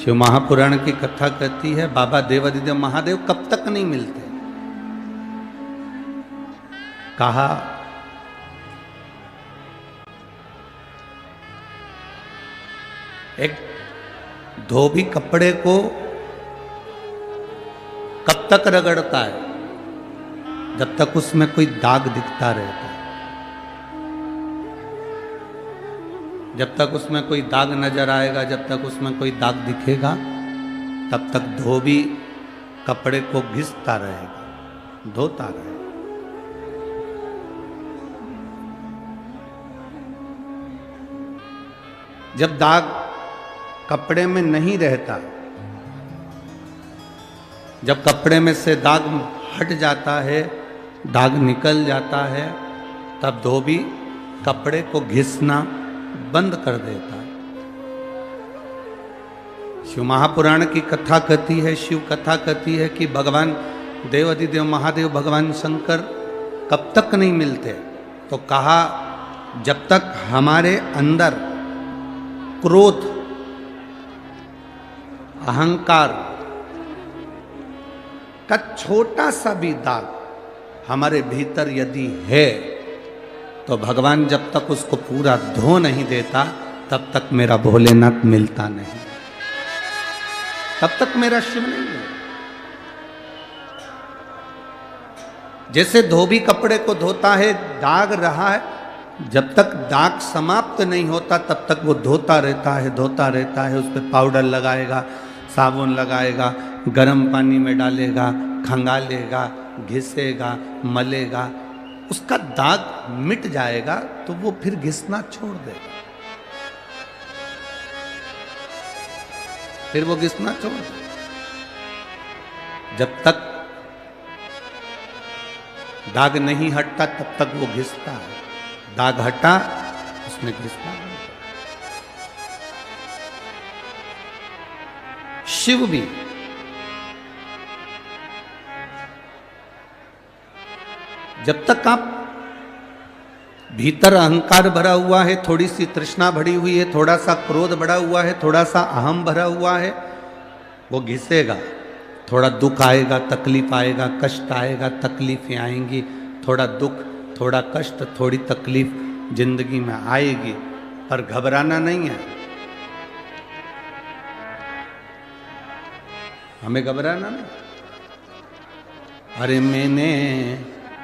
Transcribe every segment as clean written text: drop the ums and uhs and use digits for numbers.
शिव महापुराण की कथा कहती है बाबा देवादिदेव महादेव कब तक नहीं मिलते। कहा एक धोबी कपड़े को कब तक रगड़ता है, जब तक उसमें कोई दाग दिखता रहता है। जब तक उसमें कोई दाग नजर आएगा, जब तक उसमें कोई दाग दिखेगा, तब तक धोबी कपड़े को घिसता रहेगा, धोता रहेगा। जब दाग कपड़े में नहीं रहता, जब कपड़े में से दाग हट जाता है, दाग निकल जाता है, तब धोबी कपड़े को घिसना बंद कर देता है। शिव महापुराण की कथा कहती है, शिव कथा कहती है कि भगवान देवादिदेव महादेव भगवान शंकर कब तक नहीं मिलते। तो कहा जब तक हमारे अंदर क्रोध, अहंकार का छोटा सा भी दाग हमारे भीतर यदि है, तो भगवान जब तक उसको पूरा धो नहीं देता, तब तक मेरा भोलेनाथ मिलता नहीं, तब तक मेरा शिव नहीं मिलता। जैसे धोबी कपड़े को धोता है, दाग रहा है, जब तक दाग समाप्त नहीं होता तब तक वो धोता रहता है, धोता रहता है। उस पर पाउडर लगाएगा, साबुन लगाएगा, गर्म पानी में डालेगा, खंगालेगा, घिसेगा, मलेगा, उसका दाग मिट जाएगा तो वो फिर घिसना छोड़ देगा, फिर वो घिसना छोड़ देगा। जब तक दाग नहीं हटता तब तक वो घिसता है, दाग हटा उसमें घिसना बंद कर। शिव भी जब तक आप भीतर अहंकार भरा हुआ है, थोड़ी सी तृष्णा भरी हुई है, थोड़ा सा क्रोध भरा हुआ है, थोड़ा सा अहम भरा हुआ है, वो घिसेगा। थोड़ा दुख आएगा, तकलीफ आएगा, कष्ट आएगा, तकलीफें आएंगी, थोड़ा दुख, थोड़ा कष्ट, थोड़ी तकलीफ जिंदगी में आएगी, पर घबराना नहीं है। हमें घबराना नहीं। अरे मैंने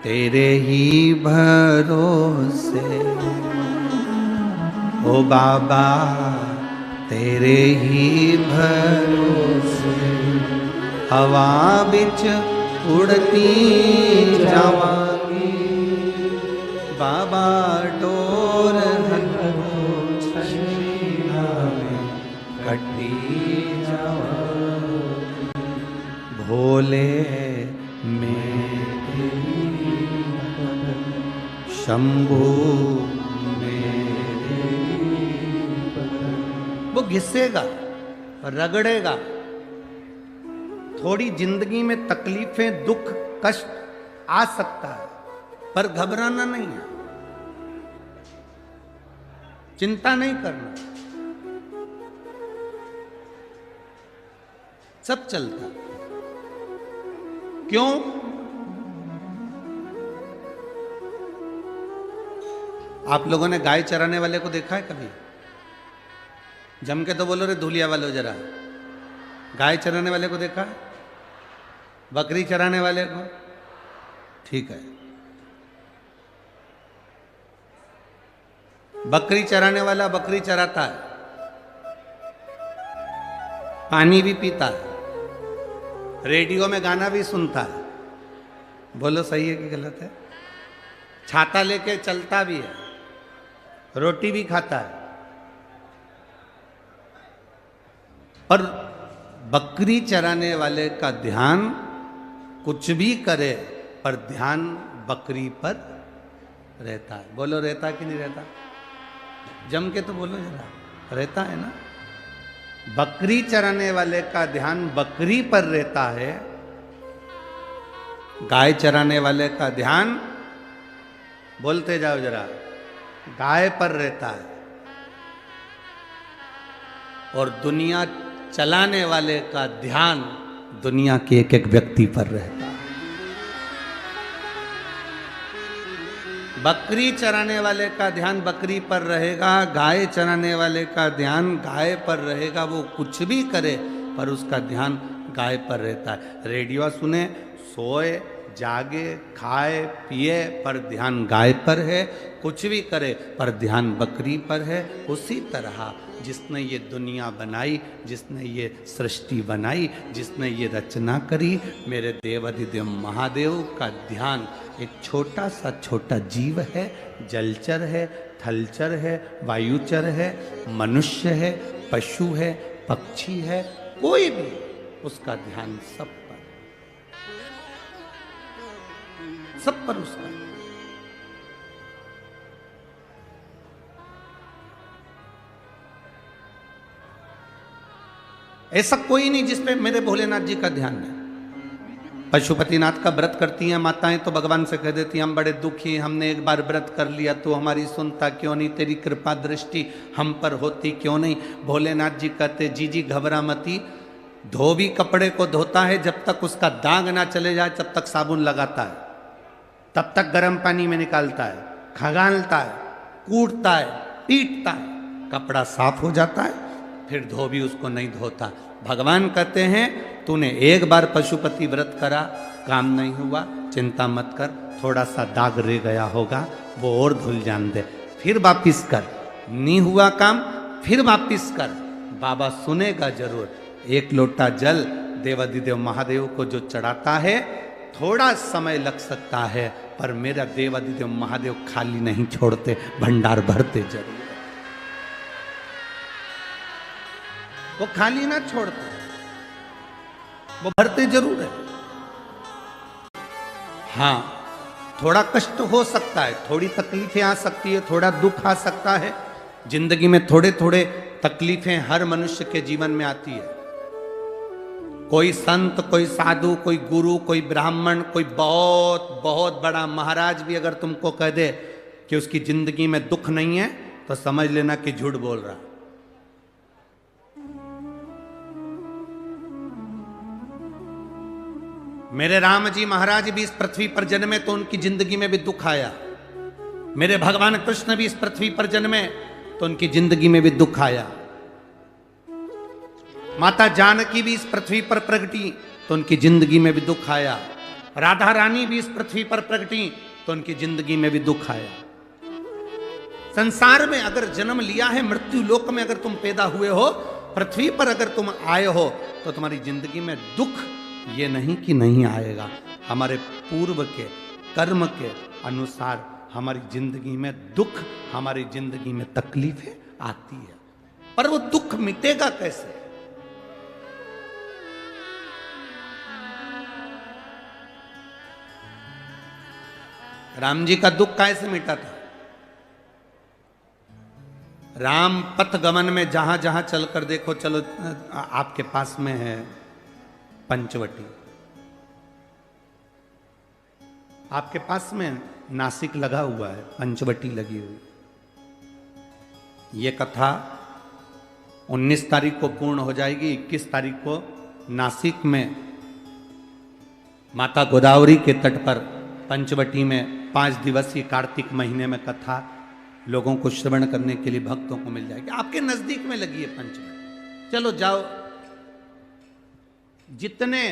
तेरे ही भरोसे ओ बाबा, तेरे ही भरोसे हवा बिच उड़ती जावांगी, बाबा डोर कटी जावांगी, भोले में शंभू मेरे। वो घिसेगा, रगड़ेगा। थोड़ी जिंदगी में तकलीफें, दुख, कष्ट आ सकता है, पर घबराना नहीं है, चिंता नहीं करना, सब चलता। क्यों? आप लोगों ने गाय चराने वाले को देखा है कभी? जम के तो बोलो रे धूलिया वालों जरा। गाय चराने वाले को देखा है? बकरी चराने वाले को? ठीक है। बकरी चराने वाला बकरी चराता है, पानी भी पीता है, रेडियो में गाना भी सुनता है। बोलो सही है कि गलत है? छाता लेके चलता भी है, रोटी भी खाता है। पर बकरी चराने वाले का ध्यान कुछ भी करे, पर ध्यान बकरी पर रहता है। बोलो रहता कि नहीं रहता? जम के तो बोलो जरा, रहता है ना? बकरी चराने वाले का ध्यान बकरी पर रहता है, गाय चराने वाले का ध्यान, बोलते जाओ जरा, गाय पर रहता है। और दुनिया चलाने वाले का ध्यान दुनिया के एक एक व्यक्ति पर रहता है। बकरी चराने वाले का ध्यान बकरी पर रहेगा, गाय चराने वाले का ध्यान गाय पर रहेगा। वो कुछ भी करे पर उसका ध्यान गाय पर रहता है। रेडियो सुने, सोए, जागे, खाए, पिए पर ध्यान गाय पर है। कुछ भी करे पर ध्यान बकरी पर है। उसी तरह जिसने ये दुनिया बनाई, जिसने ये सृष्टि बनाई, जिसने ये रचना करी, मेरे देवाधिदेव महादेव का ध्यान एक छोटा सा छोटा जीव है, जलचर है, थलचर है, वायुचर है, मनुष्य है, पशु है, पक्षी है, कोई भी, उसका ध्यान सब पर उसका। ऐसा कोई नहीं जिसपे मेरे भोलेनाथ जी का ध्यान नहीं। पशुपतिनाथ का व्रत करती हैं माताएं तो भगवान से कह देती हैं हम बड़े दुखी, हमने एक बार व्रत कर लिया तो हमारी सुनता क्यों नहीं, तेरी कृपा दृष्टि हम पर होती क्यों नहीं। भोलेनाथ जी कहते जी घबरा मती, धोबी कपड़े को धोता है जब तक उसका दाग ना चले जाए तब तक साबुन लगाता है, तब तक गर्म पानी में निकालता है, खगालता है, कूटता है, पीटता है, कपड़ा साफ हो जाता है, फिर धोबी उसको नहीं धोता। भगवान कहते हैं तूने एक बार पशुपति व्रत करा, काम नहीं हुआ, चिंता मत कर, थोड़ा सा दाग रह गया होगा वो और धुल जान दे, फिर वापिस कर, नहीं हुआ काम फिर वापिस कर, बाबा सुनेगा जरूर। एक लोटा जल देवाधिदेव महादेव को जो चढ़ाता है थोड़ा समय लग सकता है पर मेरा देवाधिदेव महादेव खाली नहीं छोड़ते, भंडार भरते जरूर। वो खाली ना छोड़ते, वो भरते जरूर है। हाँ, थोड़ा कष्ट हो सकता है, थोड़ी तकलीफें आ सकती है, थोड़ा दुख आ सकता है। जिंदगी में थोड़े थोड़े तकलीफें हर मनुष्य के जीवन में आती है। कोई संत, कोई साधु, कोई गुरु, कोई ब्राह्मण, कोई बहुत बहुत बड़ा महाराज भी अगर तुमको कह दे कि उसकी जिंदगी में दुख नहीं है तो समझ लेना कि झूठ बोल रहा। मेरे राम जी महाराज भी इस पृथ्वी पर जन्मे तो उनकी जिंदगी में भी दुख आया। मेरे भगवान कृष्ण भी इस पृथ्वी पर जन्मे तो उनकी जिंदगी में भी दुख आया। माता जानकी भी इस पृथ्वी पर प्रगटी तो उनकी जिंदगी में भी दुख आया। राधा रानी भी इस पृथ्वी पर प्रगटी तो उनकी जिंदगी में भी दुख आया। संसार में अगर जन्म लिया है, मृत्यु लोक में अगर तुम पैदा हुए हो, पृथ्वी पर अगर तुम आए हो तो तुम्हारी जिंदगी में दुख ये नहीं कि नहीं आएगा। हमारे पूर्व के कर्म के अनुसार हमारी जिंदगी में दुख, हमारी जिंदगी में तकलीफें आती है, पर वो दुख मिटेगा कैसे? राम जी का दुख कैसे मिटा था? राम पथ गमन में जहां जहां चलकर देखो, चलो आपके पास में है पंचवटी, आपके पास में नासिक लगा हुआ है, पंचवटी लगी हुई। ये कथा 19 तारीख को पूर्ण हो जाएगी। 21 तारीख को नासिक में माता गोदावरी के तट पर पंचवटी में 5 दिवसीय कार्तिक महीने में कथा लोगों को श्रवण करने के लिए भक्तों को मिल जाएगी। आपके नजदीक में लगी है पंचवटी, चलो जाओ। जितने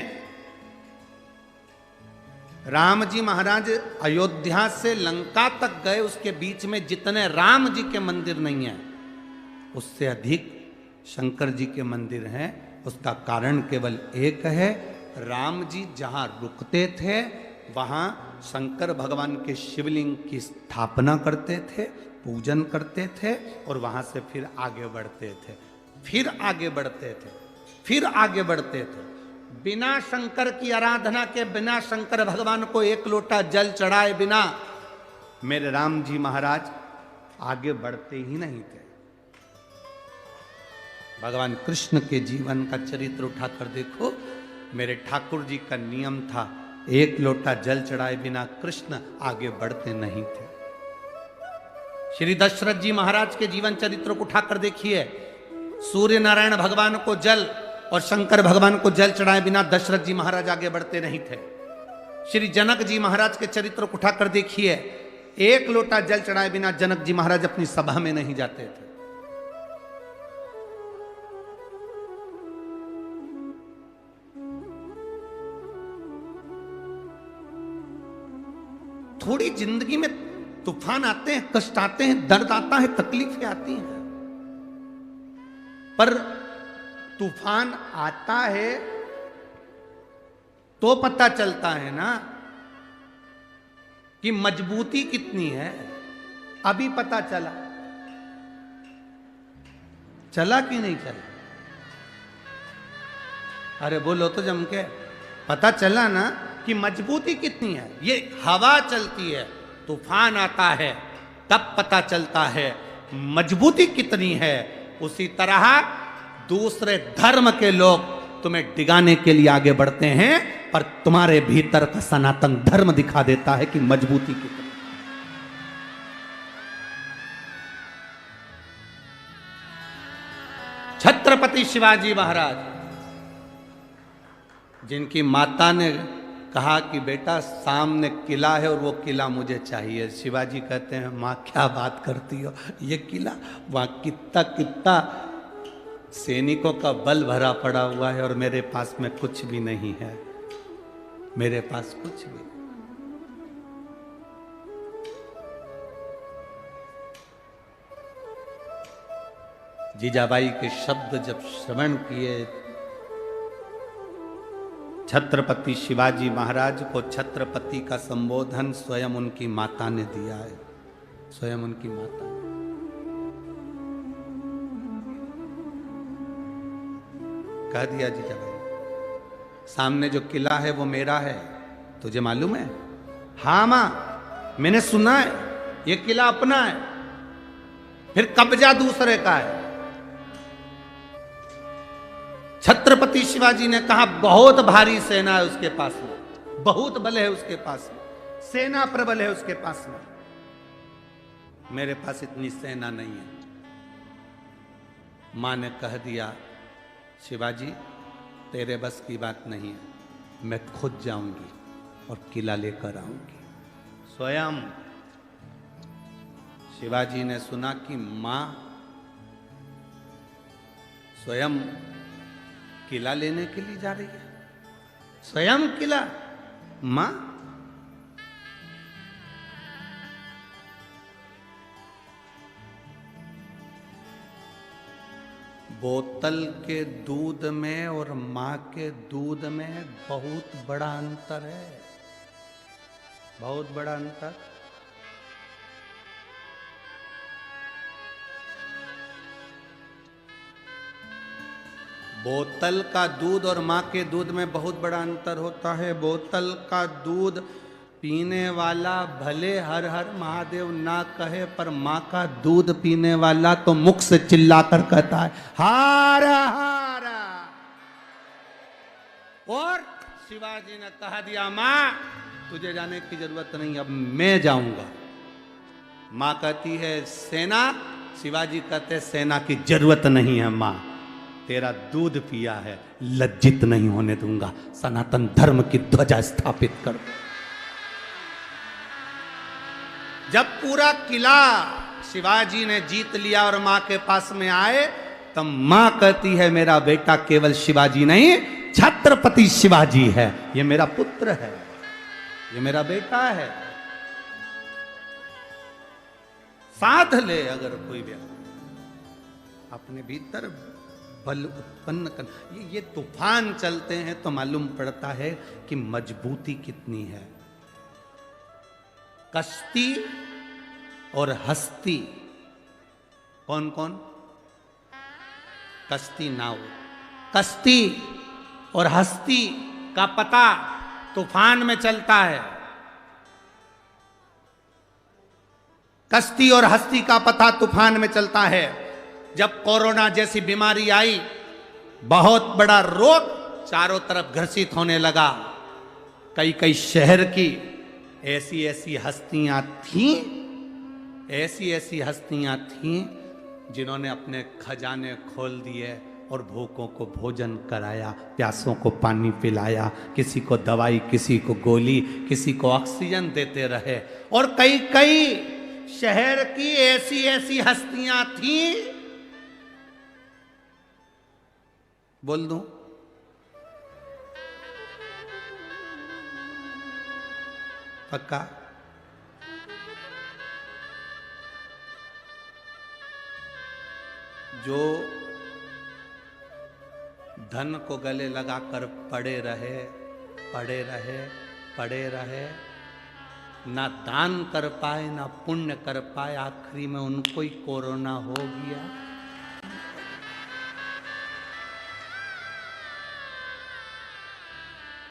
राम जी महाराज अयोध्या से लंका तक गए उसके बीच में जितने राम जी के मंदिर नहीं है उससे अधिक शंकर जी के मंदिर हैं। उसका कारण केवल एक है, राम जी जहां रुकते थे वहां शंकर भगवान के शिवलिंग की स्थापना करते थे, पूजन करते थे और वहां से फिर आगे बढ़ते थे, फिर आगे बढ़ते थे, फिर आगे बढ़ते थे। बिना शंकर की आराधना के, बिना शंकर भगवान को एक लोटा जल चढ़ाए बिना मेरे राम जी महाराज आगे बढ़ते ही नहीं थे। भगवान कृष्ण के जीवन का चरित्र उठाकर देखो, मेरे ठाकुर जी का नियम था एक लोटा जल चढ़ाए बिना कृष्ण आगे बढ़ते नहीं थे। श्री दशरथ जी महाराज के जीवन चरित्र को उठाकर देखिए, सूर्य नारायण भगवान को जल और शंकर भगवान को जल चढ़ाए बिना दशरथ जी महाराज आगे बढ़ते नहीं थे। श्री जनक जी महाराज के चरित्र को उठाकर देखिए, एक लोटा जल चढ़ाए बिना जनक जी महाराज अपनी सभा में नहीं जाते थे। थोड़ी जिंदगी में तूफान आते हैं, कष्ट आते हैं, दर्द आता है, तकलीफें आती हैं, पर तूफान आता है तो पता चलता है ना कि मजबूती कितनी है। अभी पता चला, चला कि नहीं चला? अरे बोलो तो जम के, पता चला ना कि मजबूती कितनी है। ये हवा चलती है, तूफान आता है, तब पता चलता है मजबूती कितनी है। उसी तरह दूसरे धर्म के लोग तुम्हें डिगाने के लिए आगे बढ़ते हैं, पर तुम्हारे भीतर का सनातन धर्म दिखा देता है कि मजबूती कितनी। छत्रपति शिवाजी महाराज, जिनकी माता ने कहा कि बेटा सामने किला है और वो किला मुझे चाहिए, शिवाजी कहते हैं माँ क्या बात करती हो, ये किला वहां कितना कितना सैनिकों का बल भरा पड़ा हुआ है और मेरे पास में कुछ भी नहीं है, मेरे पास कुछ भी नहीं। जीजाबाई के शब्द जब श्रवण किए, छत्रपति शिवाजी महाराज को छत्रपति का संबोधन स्वयं उनकी माता ने दिया है, स्वयं उनकी माता ने। कह दिया जीजाबाई, सामने जो किला है वो मेरा है, तुझे मालूम है? हाँ मां, मैंने सुना है ये किला अपना है, फिर कब्जा दूसरे का है। छत्रपति शिवाजी ने कहा बहुत भारी सेना है उसके पास में, बहुत बल है उसके पास में, सेना प्रबल है उसके पास में, मेरे पास इतनी सेना नहीं है। मां ने कह दिया शिवाजी तेरे बस की बात नहीं है, मैं खुद जाऊंगी और किला लेकर आऊंगी। स्वयं शिवाजी ने सुना कि मां स्वयं किला लेने के लिए जा रही है, स्वयं किला। मां बोतल के दूध में और मां के दूध में बहुत बड़ा अंतर है, बहुत बड़ा अंतर। बोतल का दूध और मां के दूध में बहुत बड़ा अंतर होता है। बोतल का दूध पीने वाला भले हर हर महादेव ना कहे, पर मां का दूध पीने वाला तो मुख से चिल्लाकर कहता है हार हार। और शिवाजी ने कहा दिया मां तुझे जाने की जरूरत नहीं, अब मैं जाऊंगा। मां कहती है सेना, शिवाजी कहते सेना की जरूरत नहीं है मां, तेरा दूध पिया है, लज्जित नहीं होने दूंगा, सनातन धर्म की ध्वजा स्थापित कर। जब पूरा किला शिवाजी ने जीत लिया और मां के पास में आए, तब मां कहती है मेरा बेटा केवल शिवाजी नहीं, छत्रपति शिवाजी है, ये मेरा पुत्र है, ये मेरा बेटा है। साध ले अगर कोई व्यक्ति अपने भीतर बल उत्पन्न कर, ये तूफान चलते हैं तो मालूम पड़ता है कि मजबूती कितनी है। कश्ती और हस्ती, कौन कौन? कश्ती नाव, कश्ती और हस्ती का पता तूफान में चलता है। कश्ती और हस्ती का पता तूफान में चलता है। जब कोरोना जैसी बीमारी आई, बहुत बड़ा रोग चारों तरफ घर्षित होने लगा, कई कई शहर की ऐसी ऐसी हस्तियां थीं, ऐसी ऐसी हस्तियां थीं जिन्होंने अपने खजाने खोल दिए और भूखों को भोजन कराया, प्यासों को पानी पिलाया, किसी को दवाई, किसी को गोली, किसी को ऑक्सीजन देते रहे। और कई कई शहर की ऐसी ऐसी हस्तियां थीं, बोल दूं, पक्का, जो धन को गले लगाकर पड़े रहे, पड़े रहे, पड़े रहे, ना दान कर पाए, ना पुण्य कर पाए, आखिरी में उनको ही कोरोना हो गया।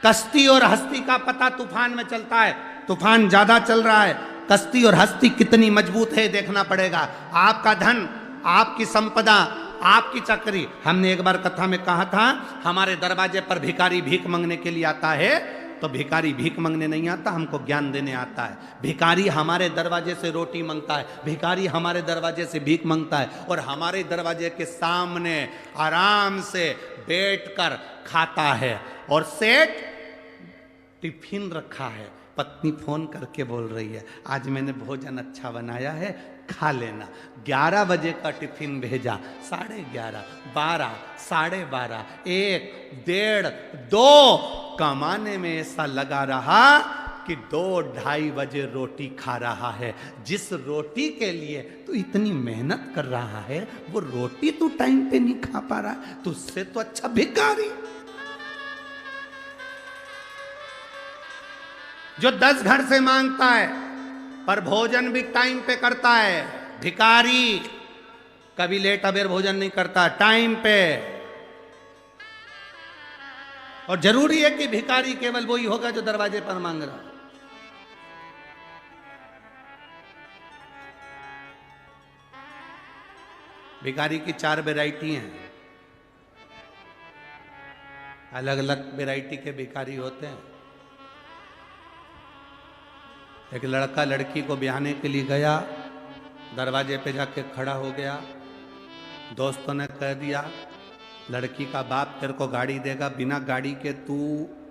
कश्ती और हस्ती का पता तूफान में चलता है। तूफान ज्यादा चल रहा है, कश्ती और हस्ती कितनी मजबूत है देखना पड़ेगा। आपका धन, आपकी संपदा, आपकी चक्री। हमने एक बार कथा में कहा था, हमारे दरवाजे पर भिखारी भीख मांगने के लिए आता है, तो भिखारी भीख मांगने नहीं आता, हमको ज्ञान देने आता है। भिखारी हमारे दरवाजे से रोटी मांगता है, भिखारी हमारे दरवाजे से भीख मांगता है, और हमारे दरवाजे के सामने आराम से बैठकर खाता है। और सेठ टिफिन रखा है, पत्नी फोन करके बोल रही है, आज मैंने भोजन अच्छा बनाया है, खा लेना। 11 बजे का टिफिन भेजा, 11:30, 12, 12:30, 1, 1:30, 2 कमाने में ऐसा लगा रहा कि 2-2:30 बजे रोटी खा रहा है। जिस रोटी के लिए तू इतनी मेहनत कर रहा है, वो रोटी तू टाइम पे नहीं खा पा रहा है, तुझसे तो अच्छा भिखारी जो 10 घर से मांगता है पर भोजन भी टाइम पे करता है। भिखारी कभी लेट अबेर भोजन नहीं करता, टाइम पे। और जरूरी है कि भिखारी केवल वही होगा जो दरवाजे पर मांग रहा। भिखारी की 4 वैरायटी हैं, अलग अलग वैरायटी के भिखारी होते हैं। एक लड़का लड़की को ब्याहने के लिए गया, दरवाजे पे जाके खड़ा हो गया, दोस्तों ने कह दिया लड़की का बाप तेरे को गाड़ी देगा, बिना गाड़ी के तू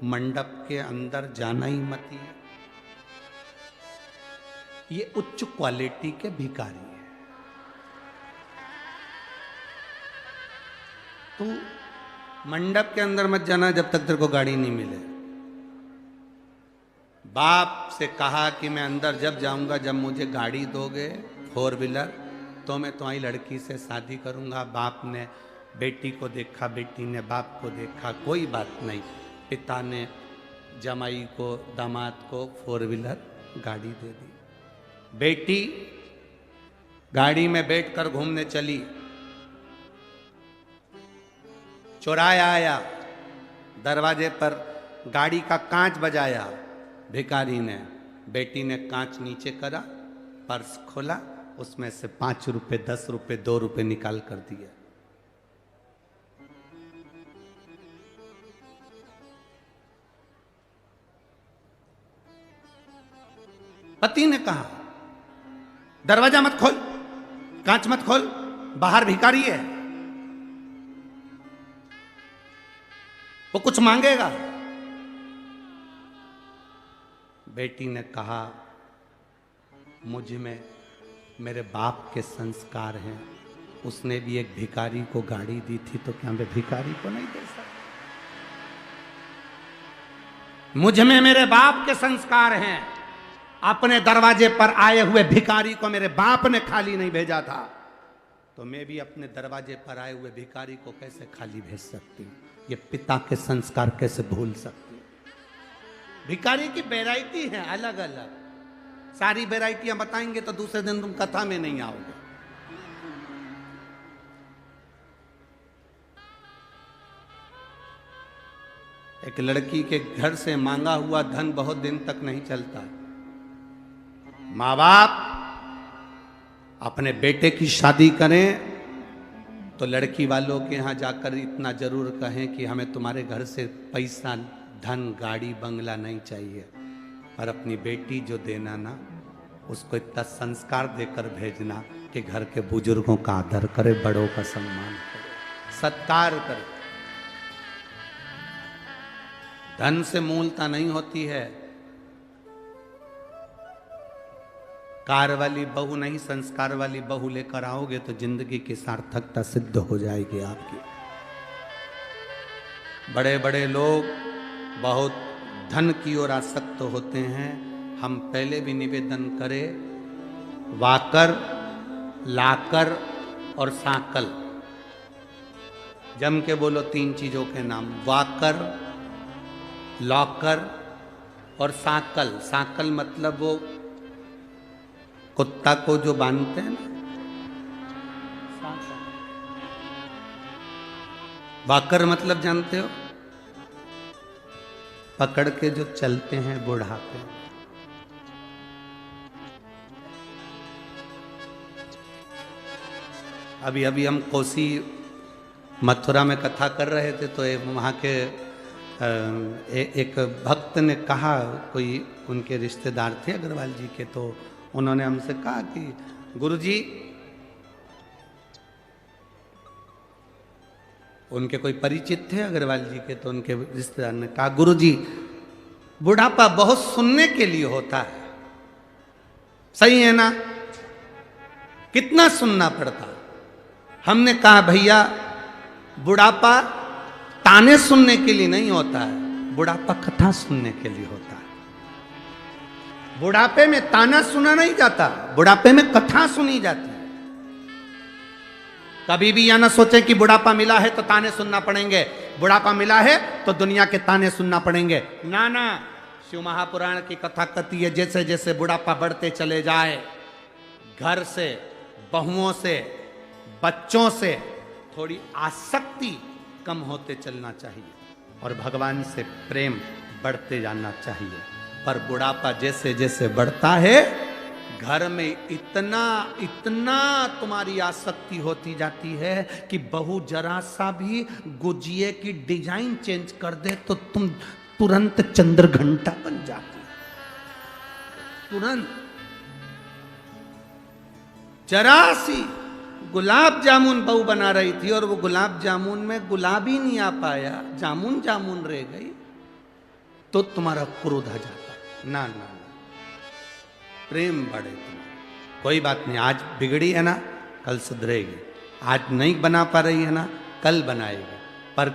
मंडप के अंदर जाना ही मत। ये उच्च क्वालिटी के भिखारी है। तू मंडप के अंदर मत जाना जब तक तेरे को गाड़ी नहीं मिले। बाप से कहा कि मैं अंदर जब जाऊंगा जब मुझे गाड़ी दोगे 4 व्हीलर, तो मैं तुम्हारी लड़की से शादी करूंगा। बाप ने बेटी को देखा, बेटी ने बाप को देखा, कोई बात नहीं। पिता ने जमाई को, दामाद को 4 व्हीलर गाड़ी दे दी। बेटी गाड़ी में बैठकर घूमने चली, चौराया आया, दरवाजे पर गाड़ी का कांच बजाया। भिखारी ने, बेटी ने कांच नीचे करा, पर्स खोला, उसमें से 5 रुपए, 10 रुपए, 2 रुपए निकाल कर दिया। पति ने कहा दरवाजा मत खोल, कांच मत खोल, बाहर भिखारी है, वो कुछ मांगेगा। बेटी ने कहा मुझ में मेरे बाप के संस्कार हैं, उसने भी एक भिखारी को गाड़ी दी थी, तो क्या मैं भिखारी को नहीं दे सकता? मुझ में मेरे बाप के संस्कार हैं, अपने दरवाजे पर आए हुए भिखारी को मेरे बाप ने खाली नहीं भेजा था, तो मैं भी अपने दरवाजे पर आए हुए भिखारी को कैसे खाली भेज सकती हूँ? ये पिता के संस्कार कैसे भूल सकती हूँ? भिखारी की वैरायटी है अलग अलग, सारी वैरायटियां बताएंगे तो दूसरे दिन तुम कथा में नहीं आओगे। एक लड़की के घर से मांगा हुआ धन बहुत दिन तक नहीं चलता। माँ बाप अपने बेटे की शादी करें तो लड़की वालों के यहाँ जाकर इतना जरूर कहें कि हमें तुम्हारे घर से पैसा, धन, गाड़ी, बंगला नहीं चाहिए, पर अपनी बेटी जो देना ना, उसको इतना संस्कार देकर भेजना कि घर के बुजुर्गों का आदर करे, बड़ों का सम्मान करे। सत्कार कर। धन से मूलता नहीं होती है। कार वाली बहू नहीं, संस्कार वाली बहू लेकर आओगे तो जिंदगी की सार्थकता सिद्ध हो जाएगी आपकी। बड़े बड़े लोग बहुत धन की ओर आसक्त होते हैं। हम पहले भी निवेदन करें, वाकर, लाकर और साकल, जम के बोलो 3 चीजों के नाम, वाकर, लॉकर और साकल। साकल मतलब वो कुत्ता को जो बांधते हैं ना, वाकर मतलब जानते हो, पकड़ के जो चलते हैं बुढ़ापे। अभी अभी हम कोसी मथुरा में कथा कर रहे थे तो वहाँ के एक भक्त ने कहा, कोई उनके रिश्तेदार थे अग्रवाल जी के, तो उन्होंने हमसे कहा कि गुरुजी, उनके कोई परिचित थे अग्रवाल जी के, तो उनके रिश्तेदार ने कहा, गुरुजी बुढ़ापा बहुत सुनने के लिए होता है, सही है ना? कितना सुनना पड़ता? हमने कहा भैया बुढ़ापा ताने सुनने के लिए नहीं होता है, बुढ़ापा कथा सुनने के लिए होता है। बुढ़ापे में ताना सुना नहीं जाता, बुढ़ापे में कथा सुनी जाती है। कभी भी यह ना सोचे कि बुढ़ापा मिला है तो ताने सुनना पड़ेंगे, बुढ़ापा मिला है तो दुनिया के ताने सुनना पड़ेंगे। ना ना, शिव महापुराण की कथा कहती है जैसे जैसे बुढ़ापा बढ़ते चले जाए, घर से, बहुओं से, बच्चों से थोड़ी आसक्ति कम होते चलना चाहिए और भगवान से प्रेम बढ़ते जाना चाहिए। पर बुढ़ापा जैसे जैसे बढ़ता है, घर में इतना इतना तुम्हारी आसक्ति होती जाती है कि बहू जरा सा भी गुजिये की डिजाइन चेंज कर दे तो तुम तुरंत चंद्रघंटा बन जाती, तुरंत। जरा सी गुलाब जामुन बहू बना रही थी और वो गुलाब जामुन में गुलाब ही नहीं आ पाया, जामुन जामुन रह गई, तो तुम्हारा क्रोध आ जाता। ना ना ना, प्रेम बढ़े तुम्हारा। कोई बात नहीं, आज बिगड़ी है ना, कल सुधरेगी। आज नहीं बना पा रही है ना, कल बनाएगी। पर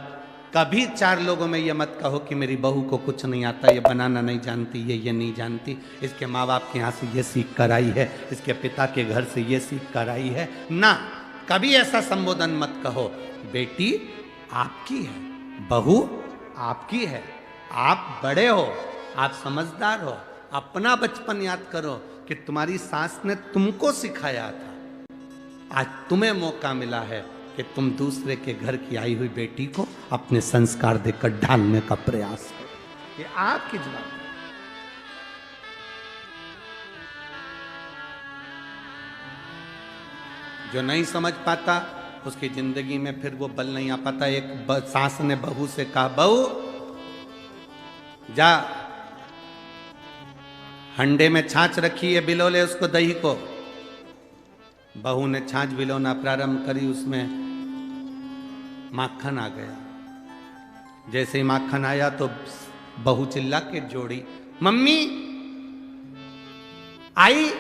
कभी 4 लोगों में ये मत कहो कि मेरी बहू को कुछ नहीं आता, ये बनाना नहीं जानती, ये नहीं जानती, इसके माँ बाप के यहाँ से ये सीख कर आई है, इसके पिता के घर से ये सीख कर आई है। ना, कभी ऐसा संबोधन मत कहो। बेटी आपकी है, बहू आपकी है, आप बड़े हो, आप समझदार हो। अपना बचपन याद करो कि तुम्हारी सास ने तुमको सिखाया था। आज तुम्हें मौका मिला है कि तुम दूसरे के घर की आई हुई बेटी को अपने संस्कार देकर ढालने का प्रयास करो। ये आपकी जवाबदारी। जो नहीं समझ पाता उसकी जिंदगी में फिर वो बल नहीं आ पाता। एक सास ने बहू से कहा, बहू जा हंडे में छाछ रखी है, बिलो ले उसको, दही को। बहू ने छाछ बिलोना प्रारंभ करी, उसमें माखन आ गया। जैसे ही माखन आया तो बहू चिल्ला के जोड़ी, मम्मी आई,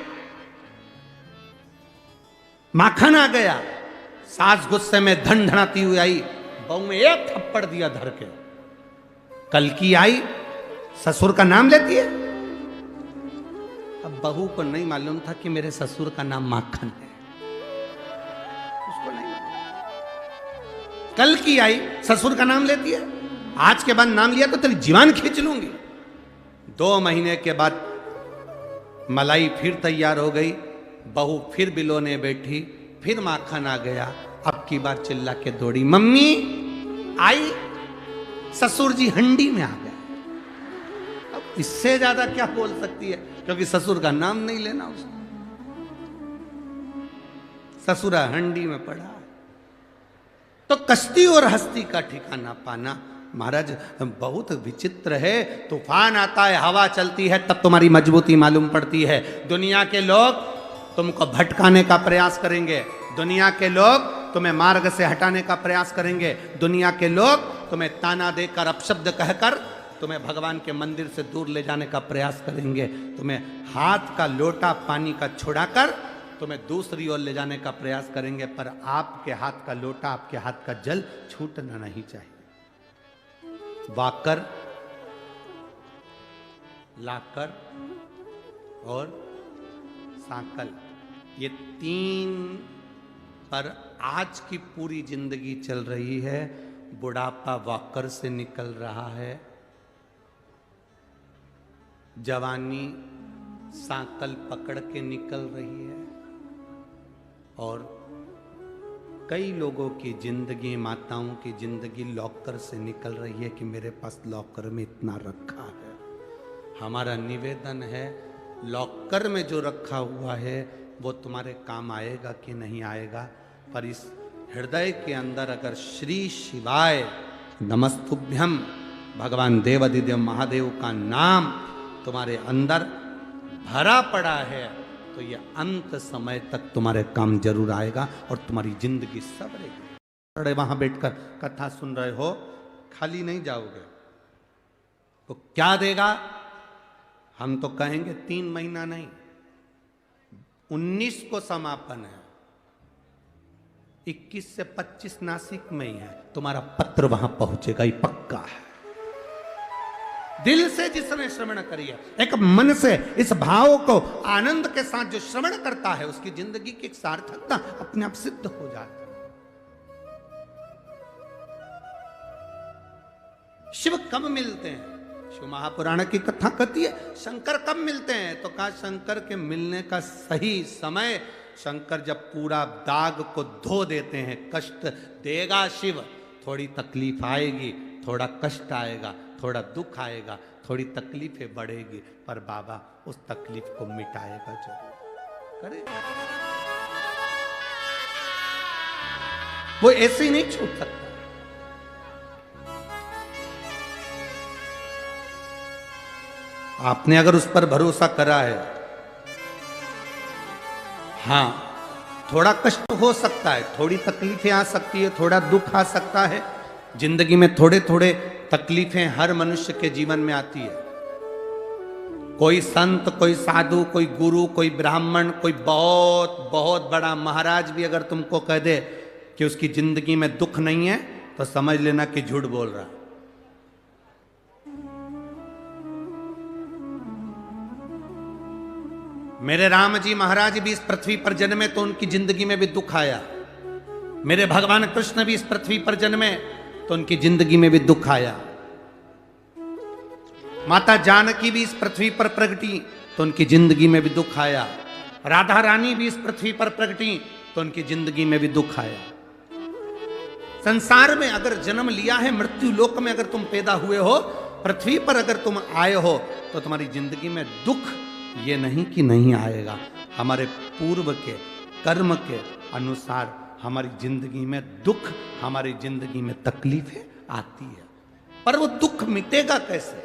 माखन आ गया। सास गुस्से में धड़धड़ाती हुई आई, बहू में एक थप्पड़ दिया धर के। कल की आई, ससुर का नाम लेती है। अब बहू को नहीं मालूम था कि मेरे ससुर का नाम माखन है, उसको नहीं मालूम। कल की आई, ससुर का नाम लेती है, आज के बाद नाम लिया तो तेरी जीवान खींच लूंगी। 2 महीने के बाद मलाई फिर तैयार हो गई, बहू फिर बिलोने बैठी, फिर माखन आ गया। अब की बार चिल्ला के दौड़ी, मम्मी आई, ससुर जी हंडी में आ गए। अब इससे ज्यादा क्या बोल सकती है, क्योंकि ससुर का नाम नहीं लेना उसने। ससुरा हंडी में पड़ा। तो कश्ती और हस्ती का ठिकाना पाना महाराज बहुत विचित्र है। तूफान आता है, हवा चलती है, तब तुम्हारी मजबूती मालूम पड़ती है। दुनिया के लोग तुमको भटकाने का प्रयास करेंगे, दुनिया के लोग तुम्हें मार्ग से हटाने का प्रयास करेंगे। दुनिया के लोग तुम्हें ताना देकर, अपशब्द कहकर तुम्हें भगवान के मंदिर से दूर ले जाने का प्रयास करेंगे। तुम्हें हाथ का लोटा पानी का छुड़ाकर तुम्हें दूसरी ओर ले जाने का प्रयास करेंगे, पर आपके हाथ का लोटा, आपके हाथ का जल छूटना नहीं चाहिए। वाकर, लाकर और सांकल, ये तीन पर आज की पूरी जिंदगी चल रही है। बुढ़ापा वाकर से निकल रहा है, जवानी सांकल पकड़ के निकल रही है, और कई लोगों की जिंदगी, माताओं की जिंदगी लॉकर से निकल रही है कि मेरे पास लॉकर में इतना रखा है। हमारा निवेदन है, लॉकर में जो रखा हुआ है वो तुम्हारे काम आएगा कि नहीं आएगा, पर इस हृदय के अंदर अगर श्री शिवाय नमस्तुभ्यम भगवान देवाधिदेव महादेव का नाम तुम्हारे अंदर भरा पड़ा है तो ये अंत समय तक तुम्हारे काम जरूर आएगा और तुम्हारी जिंदगी संवरेगी। अरे वहां बैठकर कथा सुन रहे हो, खाली नहीं जाओगे तो क्या देगा? हम तो कहेंगे 3 महीना नहीं, 19 को समापन है, 21 से 25 नासिक में ही है, तुम्हारा पत्र वहां पहुंचेगा, ये पक्का है। दिल से जिसने श्रवण करी है, एक मन से इस भाव को आनंद के साथ जो श्रवण करता है, उसकी जिंदगी की एक सार्थकता अपने आप सिद्ध हो जाती है। शिव कब मिलते हैं? शिव महापुराण की कथा कहती है शंकर कब मिलते हैं, तो कहा शंकर के मिलने का सही समय, शंकर जब पूरा दाग को धो देते हैं। कष्ट देगा शिव, थोड़ी तकलीफ आएगी, थोड़ा कष्ट आएगा, थोड़ा दुख आएगा, थोड़ी तकलीफें बढ़ेगी, पर बाबा उस तकलीफ को मिटाएगा जरूर, करेगा। वो ऐसे ही नहीं छूट सकता। आपने अगर उस पर भरोसा करा है, हां थोड़ा कष्ट हो सकता है, थोड़ी तकलीफें आ सकती है, थोड़ा दुख आ सकता है, जिंदगी में थोड़े थोड़े तकलीफें हर मनुष्य के जीवन में आती है। कोई संत, कोई साधु, कोई गुरु, कोई ब्राह्मण, कोई बहुत बहुत बड़ा महाराज भी अगर तुमको कह दे कि उसकी जिंदगी में दुख नहीं है, तो समझ लेना कि झूठ बोल रहा। मेरे राम जी महाराज भी इस पृथ्वी पर जन्मे तो उनकी जिंदगी में भी दुख आया। मेरे भगवान कृष्ण भी इस पृथ्वी पर जन्मे तो उनकी जिंदगी में भी दुख आया। माता जानकी भी इस पृथ्वी पर प्रगटी तो उनकी जिंदगी में भी दुख आया। राधा रानी भी इस पृथ्वी पर प्रगटी तो उनकी जिंदगी में भी दुख आया। संसार में अगर जन्म लिया है, मृत्यु लोक में अगर तुम पैदा हुए हो, पृथ्वी पर अगर तुम आए हो, तो तुम्हारी जिंदगी में दुख ये नहीं कि नहीं आएगा। हमारे पूर्व के कर्म के अनुसार हमारी जिंदगी में दुख, हमारी जिंदगी में तकलीफें आती है, पर वो दुख मिटेगा कैसे?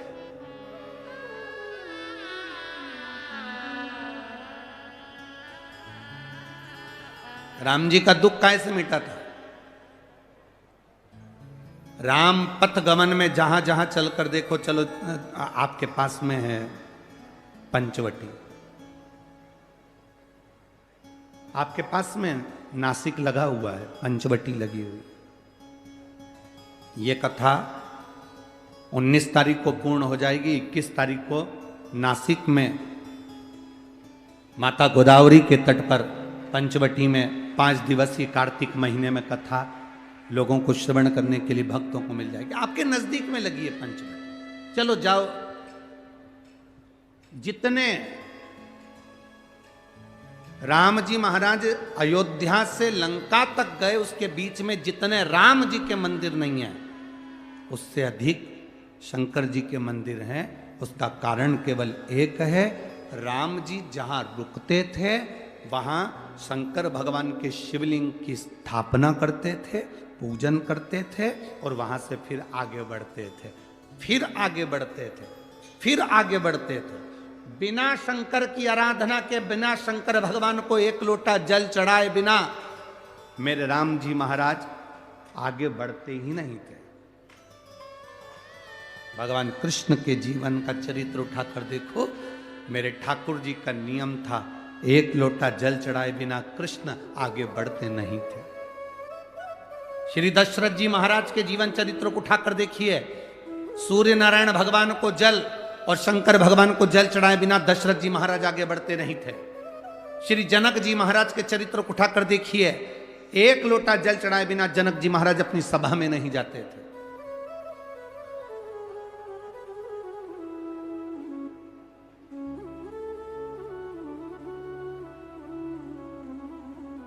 राम जी का दुख कैसे मिटा था? राम पथ गमन में जहां जहां चलकर देखो, चलो आपके पास में है पंचवटी, आपके पास में नासिक लगा हुआ है, पंचवटी लगी हुई। ये कथा 19 तारीख को पूर्ण हो जाएगी। 21 तारीख को नासिक में माता गोदावरी के तट पर पंचवटी में 5 दिवसीय कार्तिक महीने में कथा लोगों को श्रवण करने के लिए भक्तों को मिल जाएगी। आपके नजदीक में लगी है पंचवटी, चलो जाओ। जितने राम जी महाराज अयोध्या से लंका तक गए, उसके बीच में जितने राम जी के मंदिर नहीं है, उससे अधिक शंकर जी के मंदिर हैं। उसका कारण केवल एक है, राम जी जहां रुकते थे वहां शंकर भगवान के शिवलिंग की स्थापना करते थे, पूजन करते थे, और वहां से फिर आगे बढ़ते थे, फिर आगे बढ़ते थे, फिर आगे बढ़ते थे। बिना शंकर की आराधना के, बिना शंकर भगवान को एक लोटा जल चढ़ाए बिना मेरे राम जी महाराज आगे बढ़ते ही नहीं थे। भगवान कृष्ण के जीवन का चरित्र उठाकर देखो। मेरे ठाकुर जी का नियम था, एक लोटा जल चढ़ाए बिना कृष्ण आगे बढ़ते नहीं थे। श्री दशरथ जी महाराज के जीवन चरित्र को उठाकर देखिए। सूर्य नारायण भगवान को जल और शंकर भगवान को जल चढ़ाए बिना दशरथ जी महाराज आगे बढ़ते नहीं थे। श्री जनक जी महाराज के चरित्र को उठाकर देखिए। एक लोटा जल चढ़ाए बिना जनक जी महाराज अपनी सभा में नहीं जाते थे।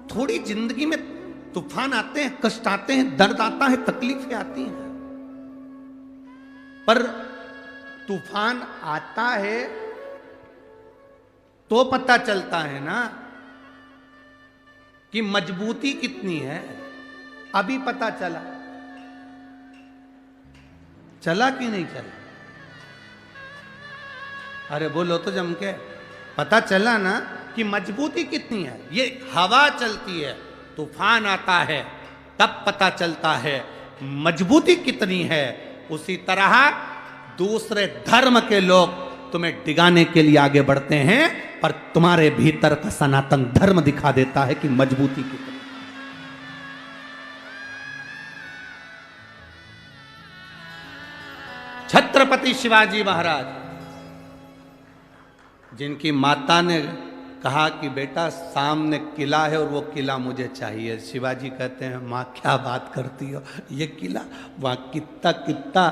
थोड़ी जिंदगी में तूफान आते हैं, कष्ट आते हैं, दर्द आता है, तकलीफें आती हैं, पर तूफान आता है तो पता चलता है ना कि मजबूती कितनी है। अभी पता चला कि नहीं चला? अरे बोलो तो जम के, पता चला ना कि मजबूती कितनी है। ये हवा चलती है, तूफान आता है, तब पता चलता है मजबूती कितनी है। उसी तरह दूसरे धर्म के लोग तुम्हें डिगाने के लिए आगे बढ़ते हैं, पर तुम्हारे भीतर का सनातन धर्म दिखा देता है कि मजबूती कितनी। छत्रपति शिवाजी महाराज, जिनकी माता ने कहा कि बेटा सामने किला है और वो किला मुझे चाहिए, शिवाजी कहते हैं माँ क्या बात करती हो, ये किला वहां कितना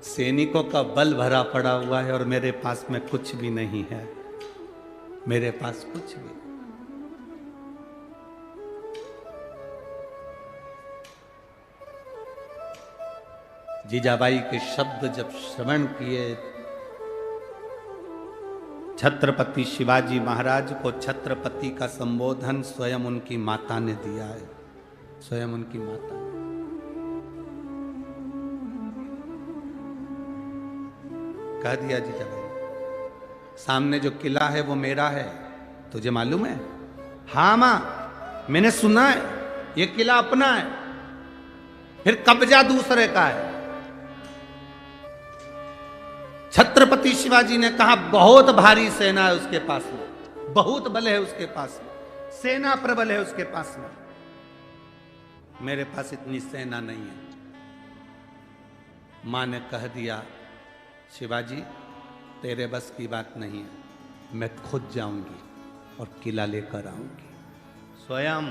सैनिकों का बल भरा पड़ा हुआ है और मेरे पास में कुछ भी नहीं है, मेरे पास कुछ भी नहीं। जीजाबाई के शब्द जब श्रवण किए, छत्रपति शिवाजी महाराज को छत्रपति का संबोधन स्वयं उनकी माता ने दिया है, स्वयं उनकी माता ने। कह दिया जीजाबाई, सामने जो किला है वो मेरा है, तुझे मालूम है? हाँ मां, मैंने सुना है ये किला अपना है, फिर कब्जा दूसरे का है। छत्रपति शिवाजी ने कहा बहुत भारी सेना है उसके पास में, बहुत बल है उसके पास में, सेना प्रबल है उसके पास में, मेरे पास इतनी सेना नहीं है। मां ने कह दिया शिवाजी तेरे बस की बात नहीं है, मैं खुद जाऊंगी और किला लेकर आऊंगी। स्वयं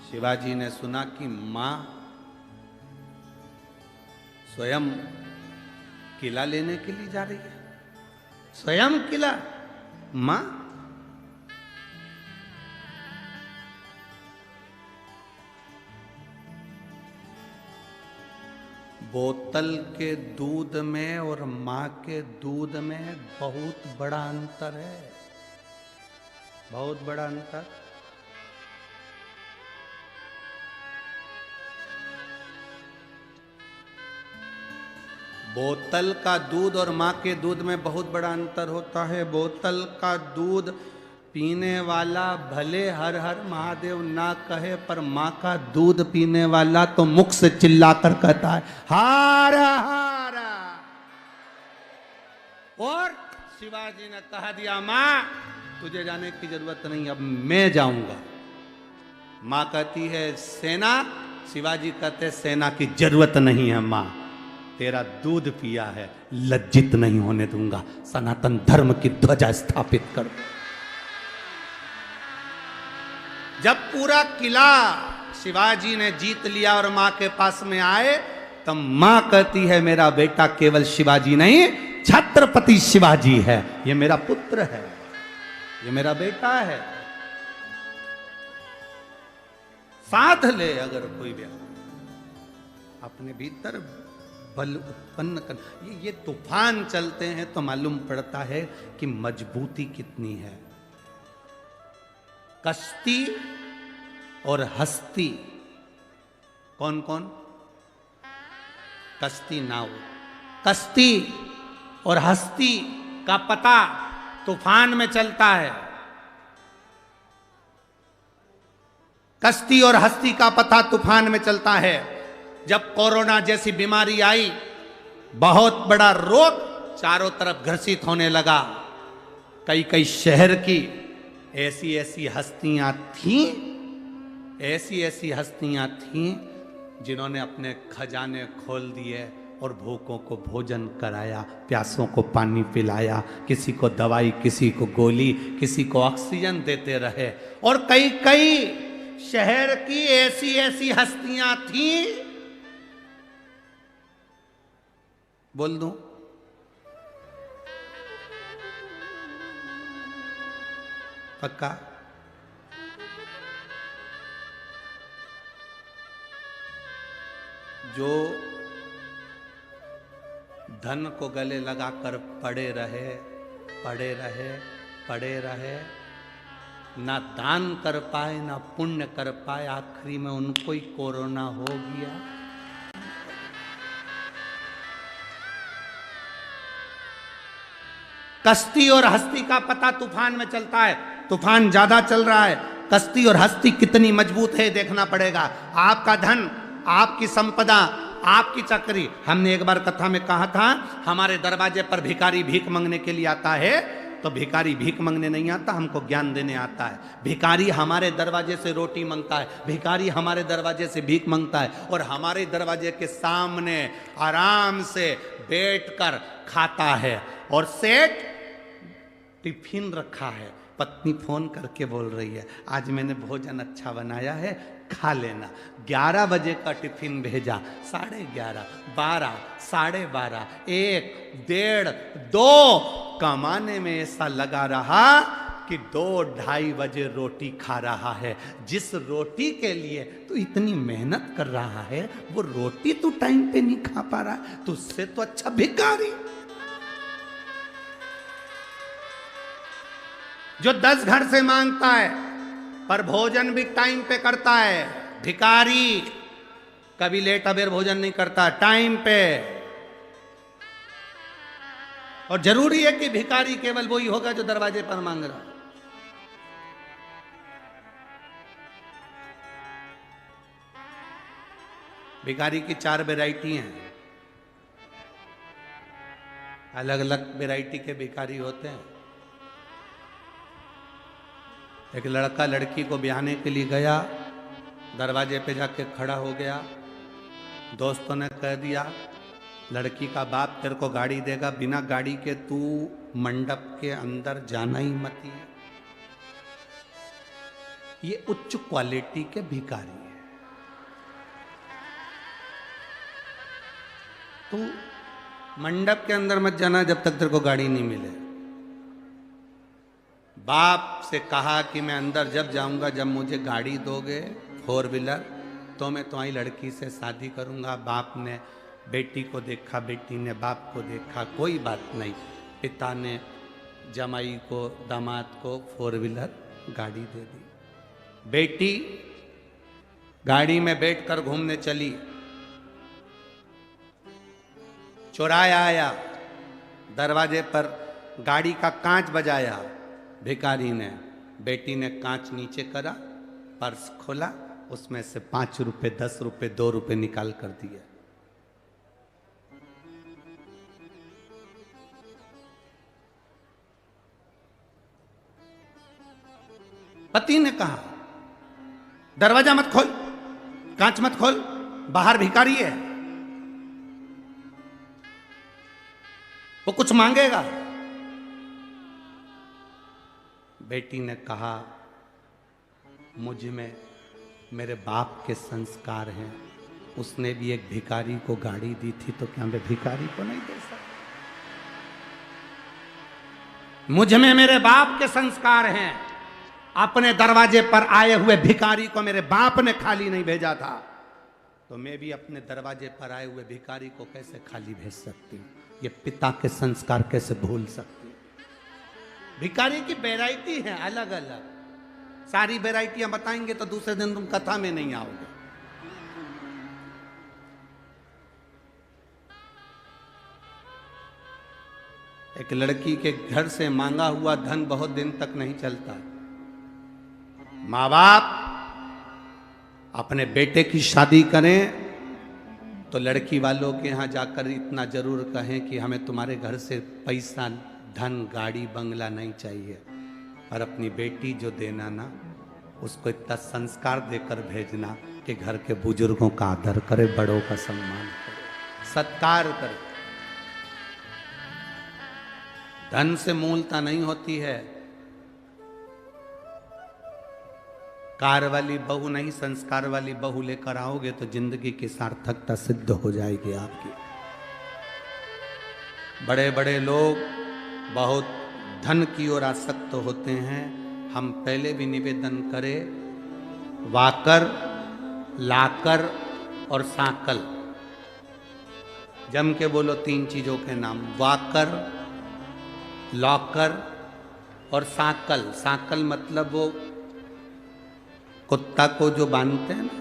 शिवाजी ने सुना कि मां स्वयं किला लेने के लिए जा रही है, स्वयं किला। मां बोतल के दूध में और मां के दूध में बहुत बड़ा अंतर है, बहुत बड़ा अंतर। बोतल का दूध और मां के दूध में बहुत बड़ा अंतर होता है। बोतल का दूध पीने वाला भले हर हर महादेव ना कहे, पर मां का दूध पीने वाला तो मुख से चिल्लाकर कहता है हार हार। और शिवाजी ने कह दिया मां तुझे जाने की जरूरत नहीं, अब मैं जाऊंगा। मां कहती है सेना, शिवाजी कहते सेना की जरूरत नहीं है मां, तेरा दूध पिया है, लज्जित नहीं होने दूंगा, सनातन धर्म की ध्वजा स्थापित कर दो। जब पूरा किला शिवाजी ने जीत लिया और मां के पास में आए, तब मां कहती है मेरा बेटा केवल शिवाजी नहीं, छत्रपति शिवाजी है, ये मेरा पुत्र है, ये मेरा बेटा है। साध ले अगर कोई व्यक्ति अपने भीतर बल उत्पन्न कर, ये तूफान चलते हैं तो मालूम पड़ता है कि मजबूती कितनी है। कश्ती और हस्ती, कौन कौन? कश्ती नाव, कश्ती और हस्ती का पता तूफान में चलता है। कश्ती और हस्ती का पता तूफान में चलता है। जब कोरोना जैसी बीमारी आई, बहुत बड़ा रोग चारों तरफ ग्रसित होने लगा, कई कई शहर की ऐसी ऐसी हस्तियां थीं, ऐसी ऐसी हस्तियां थीं जिन्होंने अपने खजाने खोल दिए और भूखों को भोजन कराया, प्यासों को पानी पिलाया, किसी को दवाई, किसी को गोली, किसी को ऑक्सीजन देते रहे। और कई कई शहर की ऐसी ऐसी हस्तियां थीं, बोल दूं, पक्का, जो धन को गले लगाकर पड़े रहे, पड़े रहे, पड़े रहे, ना दान कर पाए, ना पुण्य कर पाए, आखिरी में उनको ही कोरोना हो गया। कश्ती और हस्ती का पता तूफान में चलता है। तूफान ज्यादा चल रहा है, कश्ती और हस्ती कितनी मजबूत है देखना पड़ेगा। आपका धन, आपकी संपदा, आपकी चक्री। हमने एक बार कथा में कहा था, हमारे दरवाजे पर भिखारी भीख मांगने के लिए आता है, तो भिखारी भीख मांगने नहीं आता, हमको ज्ञान देने आता है। भिखारी हमारे दरवाजे से रोटी मांगता है, भिखारी हमारे दरवाजे से भीख मांगता है और हमारे दरवाजे के सामने आराम से बैठकर खाता है। और सेठ टिफिन रखा है, पत्नी फोन करके बोल रही है, आज मैंने भोजन अच्छा बनाया है, खा लेना। 11 बजे का टिफिन भेजा, 11:30, 12, 12:30, 1, 1:30, 2 कमाने में ऐसा लगा रहा कि 2-2:30 बजे रोटी खा रहा है। जिस रोटी के लिए तू इतनी मेहनत कर रहा है, वो रोटी तू टाइम पे नहीं खा पा रहा, तुझसे तो अच्छा भिखारी जो 10 घर से मांगता है पर भोजन भी टाइम पे करता है। भिखारी कभी लेट अबेर भोजन नहीं करता, टाइम पे। और जरूरी है कि भिखारी केवल वही होगा जो दरवाजे पर मांग रहा। भिखारी की 4 वैरायटी हैं, अलग अलग वैरायटी के भिखारी होते हैं। एक लड़का लड़की को ब्याहने के लिए गया, दरवाजे पे जाके खड़ा हो गया, दोस्तों ने कह दिया लड़की का बाप तेरे को गाड़ी देगा, बिना गाड़ी के तू मंडप के अंदर जाना ही मत। ये उच्च क्वालिटी के भिखारी है। तू मंडप के अंदर मत जाना जब तक तेरे को गाड़ी नहीं मिले। बाप से कहा कि मैं अंदर जब जाऊंगा जब मुझे गाड़ी दोगे 4 व्हीलर, तो मैं तुम्हारी लड़की से शादी करूंगा। बाप ने बेटी को देखा, बेटी ने बाप को देखा, कोई बात नहीं। पिता ने जमाई को, दामाद को 4 व्हीलर गाड़ी दे दी। बेटी गाड़ी में बैठकर घूमने चली, चौराया आया, दरवाजे पर गाड़ी का कांच बजाया। भिखारी ने, बेटी ने कांच नीचे करा, पर्स खोला, उसमें से 5 रुपए, 10 रुपए, 2 रुपए निकाल कर दिए। पति ने कहा दरवाजा मत खोल, कांच मत खोल, बाहर भिखारी है, वो कुछ मांगेगा। बेटी ने कहा मुझ में मेरे बाप के संस्कार हैं, उसने भी एक भिखारी को गाड़ी दी थी, तो क्या मैं भिखारी को नहीं दे सकता? मुझ में मेरे बाप के संस्कार हैं, अपने दरवाजे पर आए हुए भिखारी को मेरे बाप ने खाली नहीं भेजा था, तो मैं भी अपने दरवाजे पर आए हुए भिखारी को कैसे खाली भेज सकती हूँ? ये पिता के संस्कार कैसे भूल सकती? भिखारी की वैरायटी है अलग अलग, सारी वैरायटियां बताएंगे तो दूसरे दिन तुम कथा में नहीं आओगे। एक लड़की के घर से मांगा हुआ धन बहुत दिन तक नहीं चलता। माँ बाप अपने बेटे की शादी करें तो लड़की वालों के यहाँ जाकर इतना जरूर कहें कि हमें तुम्हारे घर से पैसा, धन, गाड़ी, बंगला नहीं चाहिए, और अपनी बेटी जो देना ना, उसको इतना संस्कार देकर भेजना कि घर के बुजुर्गों का आदर करे, बड़ों का सम्मान करे, सत्कार करे। धन से मूलता नहीं होती है। कार वाली बहू नहीं, संस्कार वाली बहू लेकर आओगे तो जिंदगी की सार्थकता सिद्ध हो जाएगी आपकी। बड़े बड़े लोग बहुत धन की ओर आसक्त होते हैं। हम पहले भी निवेदन करें, वाकर, लाकर और साकल, जम के बोलो 3 चीजों के नाम, वाकर, लॉकर और साकल। साकल मतलब वो कुत्ता को जो बांधते हैं ना,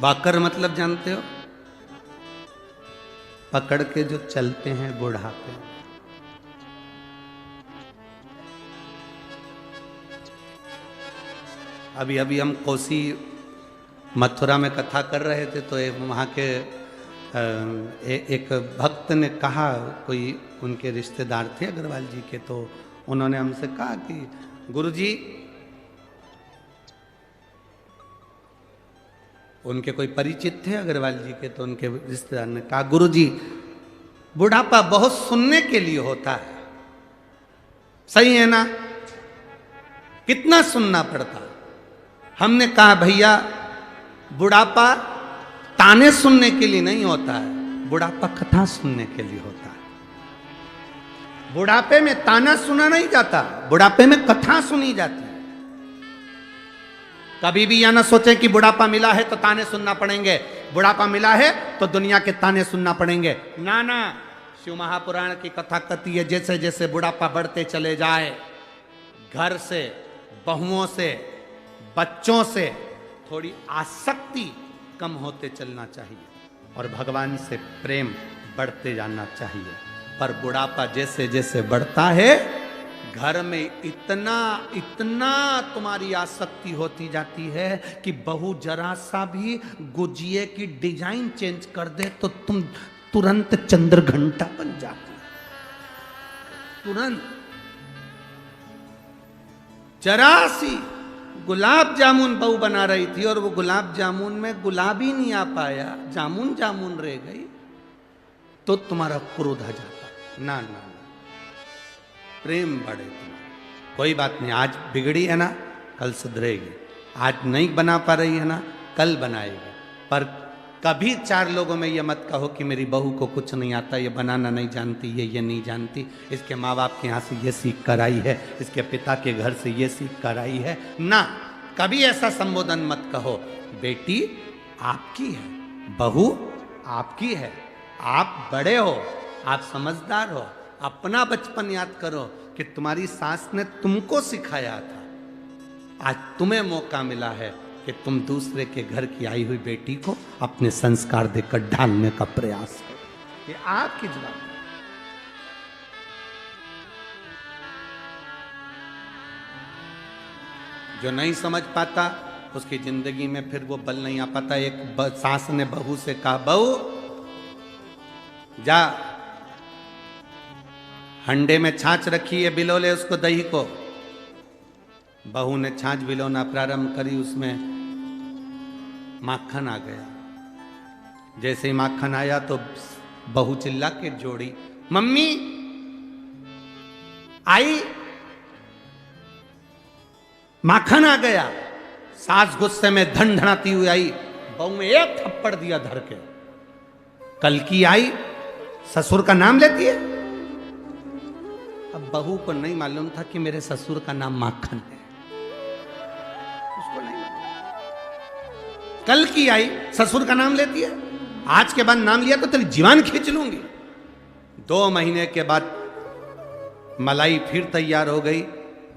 वाकर मतलब जानते हो, पकड़ के जो चलते हैं बुढ़ापे। अभी अभी हम कोसी मथुरा में कथा कर रहे थे तो वहाँ के एक भक्त ने कहा, कोई उनके रिश्तेदार थे अग्रवाल जी के, तो उन्होंने हमसे कहा कि गुरुजी, उनके कोई परिचित थे अग्रवाल जी के, तो उनके रिश्तेदार ने कहा, गुरुजी बुढ़ापा बहुत सुनने के लिए होता है, सही है ना? कितना सुनना पड़ता? हमने कहा भैया, बुढ़ापा ताने सुनने के लिए नहीं होता है, बुढ़ापा कथा सुनने के लिए होता है। बुढ़ापे में ताना सुना नहीं जाता, बुढ़ापे में कथा सुनी जाती है। कभी भी यह ना सोचें कि बुढ़ापा मिला है तो ताने सुनना पड़ेंगे, बुढ़ापा मिला है तो दुनिया के ताने सुनना पड़ेंगे। ना ना, शिव महापुराण की कथा कहती है, जैसे जैसे बुढ़ापा बढ़ते चले जाए, घर से, बहुओं से, बच्चों से थोड़ी आसक्ति कम होते चलना चाहिए और भगवान से प्रेम बढ़ते जाना चाहिए। पर बुढ़ापा जैसे जैसे बढ़ता है, घर में इतना इतना तुम्हारी आसक्ति होती जाती है कि बहू जरा सा भी गुजिये की डिजाइन चेंज कर दे तो तुम तुरंत चंद्र घंटा बन जाती, तुरंत। जरा सी गुलाब जामुन बहू बना रही थी और वो गुलाब जामुन में गुलाब ही नहीं आ पाया, जामुन जामुन रह गई, तो तुम्हारा क्रोध आ जाता। ना ना ना, प्रेम बढ़े तुम्हारा। कोई बात नहीं, आज बिगड़ी है ना, कल सुधरेगी। आज नहीं बना पा रही है ना, कल बनाएगी। पर कभी 4 लोगों में ये मत कहो कि मेरी बहू को कुछ नहीं आता, ये बनाना नहीं जानती, ये नहीं जानती, इसके माँ बाप के यहाँ से ये सीख कर आई है, इसके पिता के घर से ये सीख कर आई है। ना, कभी ऐसा संबोधन मत कहो। बेटी आपकी है, बहू आपकी है, आप बड़े हो, आप समझदार हो। अपना बचपन याद करो कि तुम्हारी सास ने तुमको सिखाया था। आज तुम्हें मौका मिला है कि तुम दूसरे के घर की आई हुई बेटी को अपने संस्कार देकर ढालने का प्रयास करो। ये आपकी जवाबदारी। जो नहीं समझ पाता उसकी जिंदगी में फिर वो बल नहीं आ पाता। एक सास ने बहू से कहा, बहू जा, हंडे में छाछ रखी है, बिलो ले उसको, दही को। बहू ने छाछ बिलोना प्रारंभ करी, उसमें माखन आ गया। जैसे ही माखन आया तो बहू चिल्ला के जोड़ी, मम्मी आई, माखन आ गया। सास गुस्से में धड़धड़ाती हुई आई, बहू में एक थप्पड़ दिया धर के। कल की आई, ससुर का नाम लेती है। अब बहू को नहीं मालूम था कि मेरे ससुर का नाम माखन है, उसको नहीं मालूम। कल की आई, ससुर का नाम लेती है, आज के बाद नाम लिया तो तेरी जीवान खींच लूंगी। 2 महीने के बाद मलाई फिर तैयार हो गई,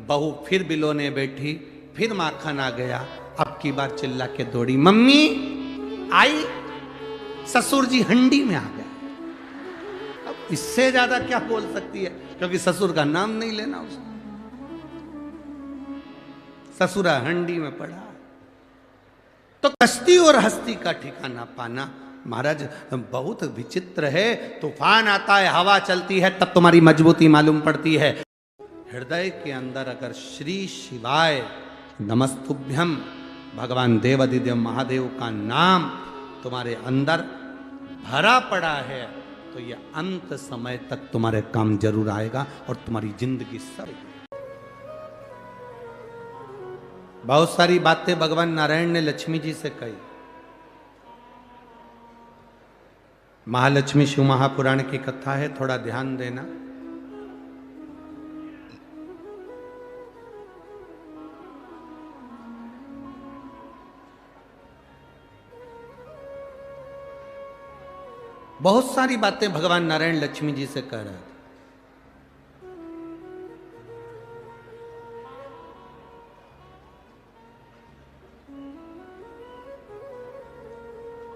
बहू फिर बिलोने बैठी, फिर माखन आ गया। अब की बार चिल्ला के दौड़ी, मम्मी आई, ससुर जी हंडी में आ गए। अब इससे ज्यादा क्या बोल सकती है, क्योंकि ससुर का नाम नहीं लेना उसने। ससुरा हंडी में पड़ा है। तो कश्ती और हस्ती का ठिकाना पाना महाराज बहुत विचित्र है। तूफान आता है, हवा चलती है, तब तुम्हारी मजबूती मालूम पड़ती है। हृदय के अंदर अगर श्री शिवाय नमस्तुभ्यम भगवान देवादिदेव महादेव का नाम तुम्हारे अंदर भरा पड़ा है तो ये अंत समय तक तुम्हारे काम जरूर आएगा और तुम्हारी जिंदगी सर। बहुत सारी बातें भगवान नारायण ने लक्ष्मी जी से कही। महालक्ष्मी शिव महापुराण की कथा है, थोड़ा ध्यान देना। बहुत सारी बातें भगवान नारायण लक्ष्मी जी से कह रहे थे।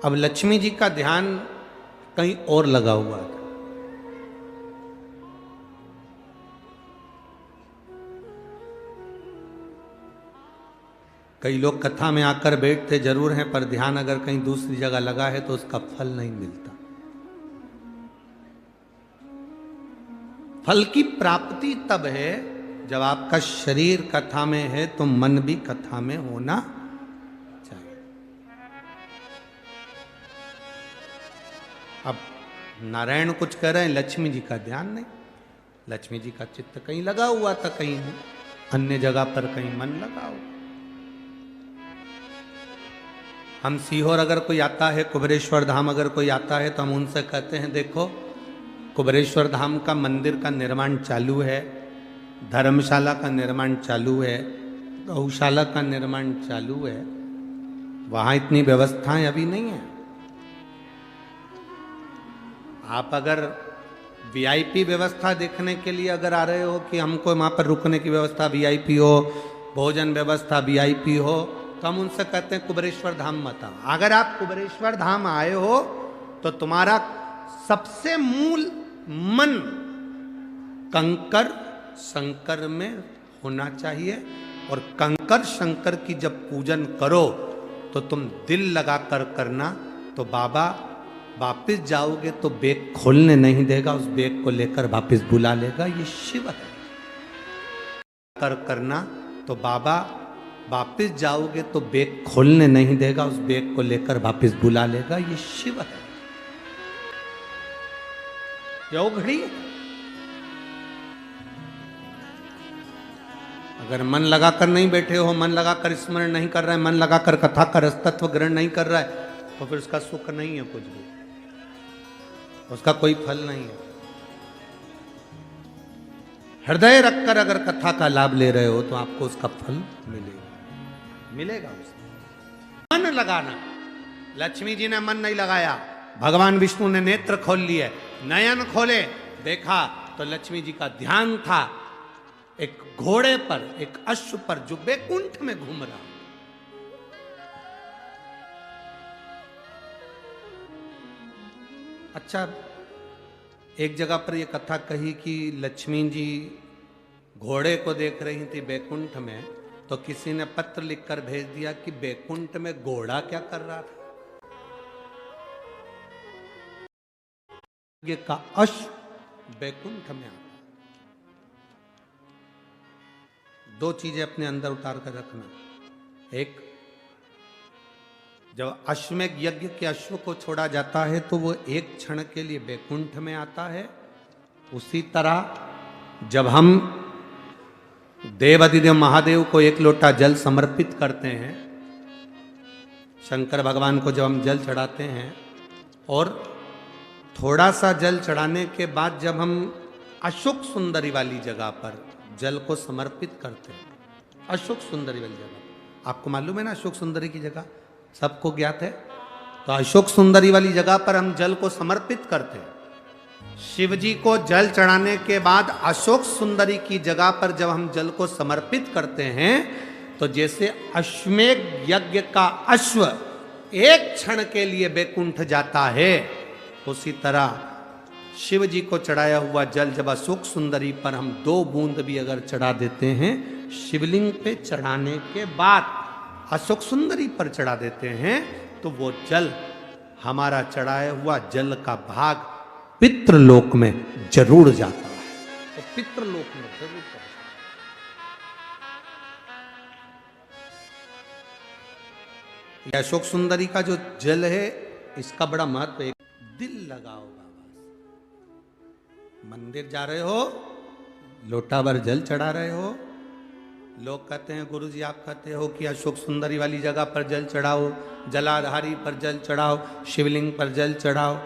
अब लक्ष्मी जी का ध्यान कहीं और लगा हुआ था। कई लोग कथा में आकर बैठते जरूर हैं, पर ध्यान अगर कहीं दूसरी जगह लगा है तो उसका फल नहीं मिलता। फल की प्राप्ति तब है जब आपका शरीर कथा में है तो मन भी कथा में होना चाहिए। अब नारायण कुछ कह रहे हैं, लक्ष्मी जी का ध्यान नहीं। लक्ष्मी जी का चित्त कहीं लगा हुआ था, कहीं अन्य जगह पर कहीं मन लगा हुआ। हम सीहोर अगर कोई आता है, कुबेरेश्वर धाम अगर कोई आता है तो हम उनसे कहते हैं देखो कुबेरेश्वर धाम का मंदिर का निर्माण चालू है, धर्मशाला का निर्माण चालू है, गौशाला का निर्माण चालू है, वहाँ इतनी व्यवस्थाएं अभी नहीं है। आप अगर वीआईपी व्यवस्था देखने के लिए अगर आ रहे हो कि हमको वहाँ पर रुकने की व्यवस्था वीआईपी हो, भोजन व्यवस्था वीआईपी हो, तो हम उनसे कहते हैं कुबेरेश्वर धाम मत आओ। अगर आप कुबेरेश्वर धाम आए हो तो तुम्हारा सबसे मूल मन कंकर शंकर में होना चाहिए, और कंकर शंकर की जब पूजन करो तो तुम दिल लगा कर करना, तो बाबा वापिस जाओगे तो बैग खोलने नहीं देगा, उस बैग को लेकर वापिस बुला लेगा। ये शिव है। कर करना तो बाबा वापिस जाओगे तो बैग खोलने नहीं देगा, उस बैग को लेकर वापिस बुला लेगा। ये शिव है। यो घड़ी है। अगर मन लगाकर नहीं बैठे हो, मन लगाकर स्मरण नहीं कर रहे हैं, मन लगाकर कथा का रसतत्व ग्रहण नहीं कर रहा है, तो फिर उसका सुख नहीं है, कुछ भी उसका कोई फल नहीं है। हृदय रखकर अगर कथा का लाभ ले रहे हो तो आपको उसका फल मिलेगा उसका। मन लगाना, लक्ष्मी जी ने मन नहीं लगाया, भगवान विष्णु ने नेत्र खोल लिए, नयन खोले, देखा तो लक्ष्मी जी का ध्यान था एक घोड़े पर, एक अश्व पर जो बैकुंठ में घूम रहा। अच्छा, एक जगह पर यह कथा कही कि लक्ष्मी जी घोड़े को देख रही थी बैकुंठ में, तो किसी ने पत्र लिखकर भेज दिया कि बैकुंठ में घोड़ा क्या कर रहा था। ये का अश्व बैकुंठ में आता। दो चीजें अपने अंदर उतार कर रखना। एक, जब अश्वमेध यज्ञ के अश्व को छोड़ा जाता है तो वो एक क्षण के लिए बैकुंठ में आता है। उसी तरह जब हम देवादिदेव महादेव को एक लोटा जल समर्पित करते हैं, शंकर भगवान को जब हम जल चढ़ाते हैं, और थोड़ा सा जल चढ़ाने के बाद जब हम अशोक सुंदरी वाली जगह पर जल को समर्पित करते हैं, अशोक सुंदरी वाली जगह आपको मालूम है ना, अशोक सुंदरी की जगह सबको ज्ञात है। तो अशोक सुंदरी वाली जगह पर हम जल को समर्पित करते हैं। शिव जी को जल चढ़ाने के बाद अशोक सुंदरी की जगह पर जब हम जल को समर्पित करते हैं तो जैसे अश्वमेध यज्ञ का अश्व एक क्षण के लिए बैकुंठ जाता है, उसी तरह शिव जी को चढ़ाया हुआ जल जब अशोक सुंदरी पर हम 2 बूंद भी अगर चढ़ा देते हैं शिवलिंग पे चढ़ाने के बाद अशोक सुंदरी पर चढ़ा देते हैं तो वो जल, हमारा चढ़ाया हुआ जल का भाग पितृलोक में जरूर जाता है। तो पितृलोक में जरूर पहुंचता है। अशोक सुंदरी का जो जल है इसका बड़ा महत्व है। दिल लगाओ बाबा, मंदिर जा रहे हो, लोटा भर जल चढ़ा रहे हो, लोग कहते हैं गुरुजी आप कहते हो कि अशोक सुंदरी वाली जगह पर जल चढ़ाओ, जलाधारी पर जल चढ़ाओ, शिवलिंग पर जल चढ़ाओ,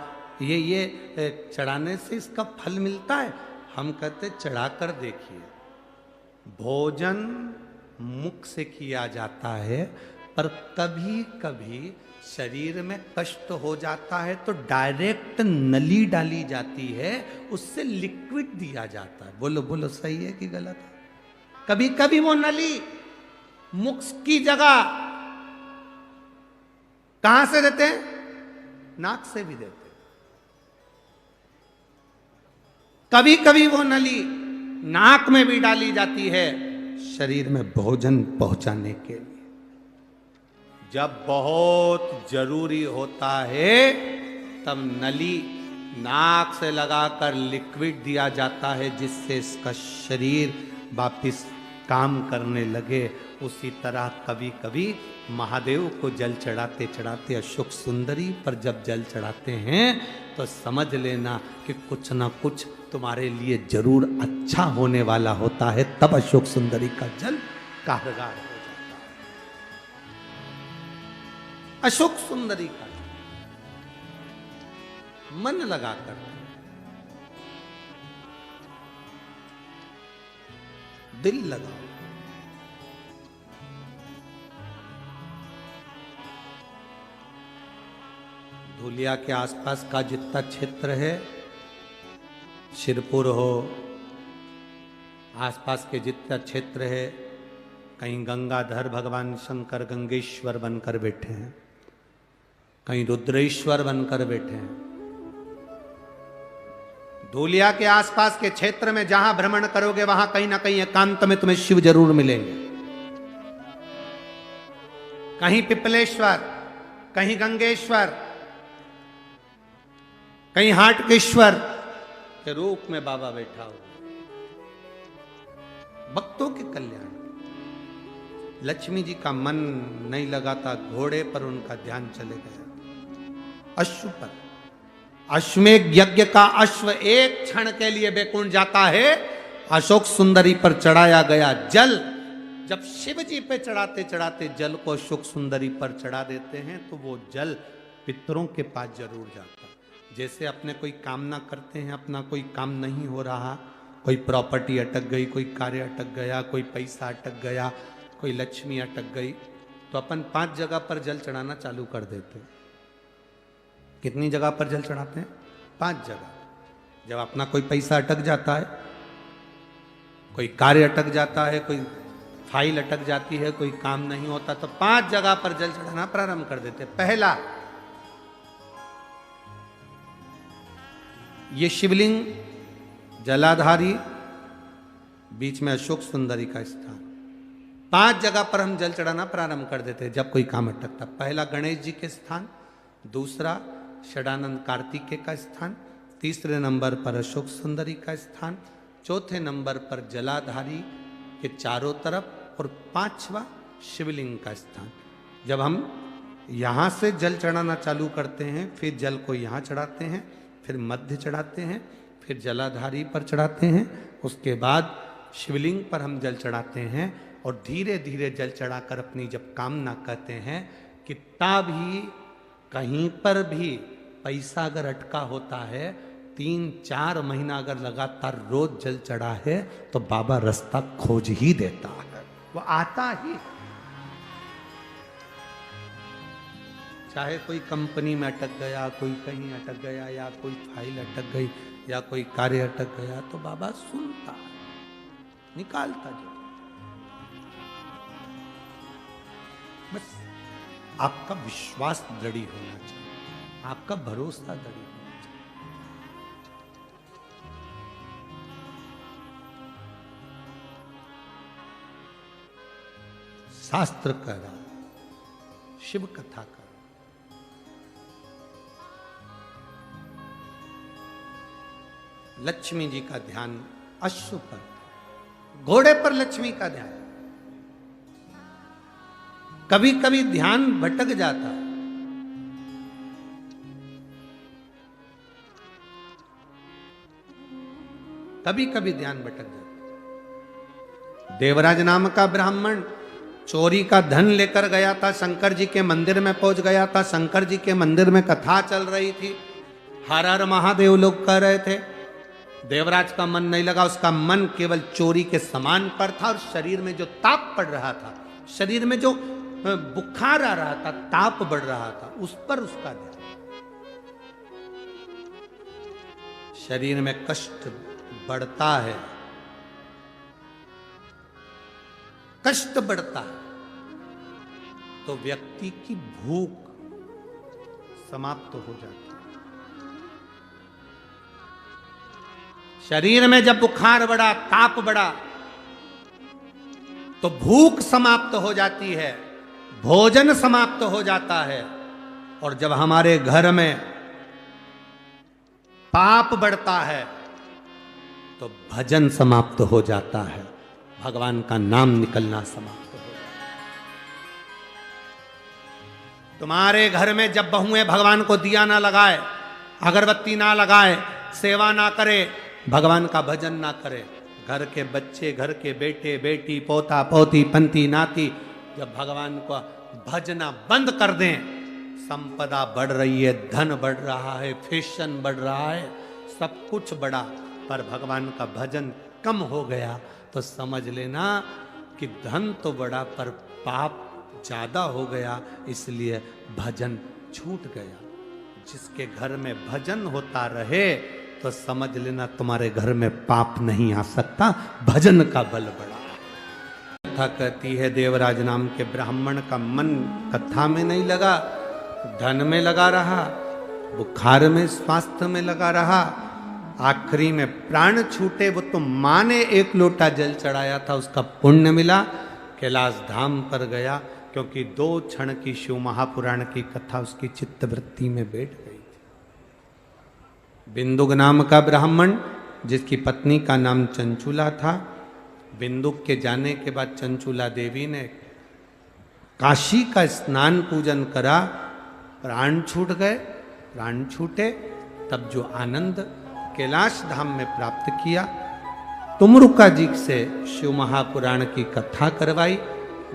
ये चढ़ाने से इसका फल मिलता है। हम कहते चढ़ा कर देखिए, भोजन मुख से किया जाता है, पर कभी कभी शरीर में कष्ट हो जाता है तो डायरेक्ट नली डाली जाती है, उससे लिक्विड दिया जाता है। बोलो बोलो सही है कि गलत है? कभी कभी वो नली मुख की जगह कहां से देते हैं? नाक से भी देते हैं। कभी कभी वो नली नाक में भी डाली जाती है शरीर में भोजन पहुंचाने के लिए। जब बहुत जरूरी होता है तब नली नाक से लगाकर लिक्विड दिया जाता है, जिससे इसका शरीर वापिस काम करने लगे। उसी तरह कभी कभी महादेव को जल चढ़ाते चढ़ाते अशोक सुंदरी पर जब जल चढ़ाते हैं तो समझ लेना कि कुछ ना कुछ तुम्हारे लिए जरूर अच्छा होने वाला होता है, तब अशोक सुंदरी का जल कारगर हो जाता है। अशोक सुंदरी का मन लगाकर दिल लगाओ। धूलिया के आसपास का जितना क्षेत्र है, शिरपुर हो, आसपास के जितना क्षेत्र है, कहीं गंगाधर भगवान शंकर गंगेश्वर बनकर बैठे हैं, कहीं रुद्रेश्वर बनकर बैठे हैं। धूलिया के आसपास के क्षेत्र में जहां भ्रमण करोगे वहां कहीं ना कहीं एकांत में तुम्हें शिव जरूर मिलेंगे। कहीं पिपलेश्वर, कहीं गंगेश्वर, कहीं हाटकेश्वर के रूप में बाबा बैठा हो, भक्तों के कल्याण। लक्ष्मी जी का मन नहीं लगाता घोड़े पर, उनका ध्यान चले गया अश्व पर। अश्वमेध यज्ञ का अश्व एक क्षण के लिए बैकुंठ जाता है। अशोक सुंदरी पर चढ़ाया गया जल जब शिव जी पे चढ़ाते चढ़ाते जल को अशोक सुंदरी पर चढ़ा देते हैं तो वो जल पितरों के पास जरूर जाता है। जैसे अपने कोई कामना करते हैं, अपना कोई काम नहीं हो रहा, कोई प्रॉपर्टी अटक गई, कोई कार्य अटक गया, कोई पैसा अटक गया, कोई लक्ष्मी अटक गई, तो अपन 5 जगह पर जल चढ़ाना चालू कर देते हैं। कितनी जगह पर जल चढ़ाते हैं? 5 जगह। जब अपना कोई पैसा अटक जाता है, कोई कार्य अटक जाता है, कोई फाइल अटक जाती है, कोई काम नहीं होता, तो 5 जगह पर जल चढ़ाना प्रारंभ कर देते हैं। पहला, ये शिवलिंग जलाधारी, बीच में अशोक सुंदरी का स्थान, 5 जगह पर हम जल चढ़ाना प्रारंभ कर देते हैं जब कोई काम अटकता। पहला गणेश जी के स्थान, दूसरा षडानंद कार्तिकेय का स्थान, तीसरे नंबर पर अशोक सुंदरी का स्थान, चौथे नंबर पर जलाधारी के चारों तरफ, और 5वां शिवलिंग का स्थान। जब हम यहाँ से जल चढ़ाना चालू करते हैं, फिर जल को यहाँ चढ़ाते हैं, फिर मध्य चढ़ाते हैं, फिर जलाधारी पर चढ़ाते हैं, उसके बाद शिवलिंग पर हम जल चढ़ाते हैं, और धीरे धीरे जल चढ़ाकर अपनी जब कामना कहते हैं, कितना भी कहीं पर भी पैसा अगर अटका होता है, 3-4 महीना अगर लगातार रोज जल चढ़ा है तो बाबा रास्ता खोज ही देता है, वो आता ही। चाहे कोई कंपनी में अटक गया, कोई कहीं अटक गया, या कोई फाइल अटक गई, या कोई कार्य अटक गया, तो बाबा सुनता है, निकालता जाए। बस आपका विश्वास दृढ़ होना चाहिए, आपका भरोसा दृढ़ होना चाहिए। शास्त्र कह रहा, शिव कथा कर। लक्ष्मी जी का ध्यान अश्व पर, घोड़े पर लक्ष्मी का ध्यान। कभी कभी ध्यान भटक जाता है, कभी कभी ध्यान भटक जाता। देवराज नाम का ब्राह्मण चोरी का धन लेकर गया था, शंकर जी के मंदिर में पहुंच गया था। शंकर जी के मंदिर में कथा चल रही थी, हर हर महादेव लोग कह रहे थे। देवराज का मन नहीं लगा, उसका मन केवल चोरी के सामान पर था और शरीर में जो ताप पड़ रहा था, शरीर में जो बुखार आ रहा था, ताप बढ़ रहा था, उस पर उसका ध्यान। शरीर में कष्ट बढ़ता है, कष्ट बढ़ता है तो व्यक्ति की भूख समाप्त हो जाती है। शरीर में जब बुखार बढ़ा, ताप बढ़ा तो भूख समाप्त हो जाती है, भोजन समाप्त हो जाता है। और जब हमारे घर में पाप बढ़ता है तो भजन समाप्त हो जाता है, भगवान का नाम निकलना समाप्त हो जाता है। तुम्हारे घर में जब बहुएं भगवान को दिया ना लगाए, अगरबत्ती ना लगाए, सेवा ना करे, भगवान का भजन ना करे, घर के बच्चे, घर के बेटे बेटी, पोता पोती, पंती नाती जब भगवान को भजना बंद कर दें, संपदा बढ़ रही है, धन बढ़ रहा है, फैशन बढ़ रहा है, सब कुछ बढ़ा, पर भगवान का भजन कम हो गया तो समझ लेना कि धन तो बढ़ा पर पाप ज्यादा हो गया, इसलिए भजन छूट गया। जिसके घर में भजन होता रहे तो समझ लेना तुम्हारे घर में पाप नहीं आ सकता, भजन का बल बढ़ा। कथा कहती है देवराज नाम के ब्राह्मण का मन कथा में नहीं लगा, धन में लगा रहा, बुखार में, स्वास्थ्य में लगा रहा। आखिरी में प्राण छूटे, वो तो मां ने एक लोटा जल चढ़ाया था, उसका पुण्य मिला, कैलाश धाम पर गया, क्योंकि 2 क्षण की शिव महापुराण की कथा उसकी चित्तवृत्ति में बैठ गई थी। बिंदुक नाम का ब्राह्मण, जिसकी पत्नी का नाम चंचुला था, बिंदुक के जाने के बाद चंचुला देवी ने काशी का स्नान पूजन करा, प्राण छूट गए। प्राण छूटे तब जो आनंद कैलाश धाम में प्राप्त किया, तुमरुका जी से शिव महापुराण की कथा करवाई,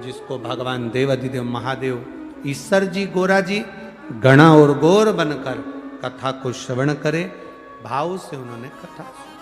जिसको भगवान देवाधिदेव महादेव ईश्वर जी, गोरा जी गणा और गौर बनकर कथा को श्रवण करे, भाव से उन्होंने कथा सुनी।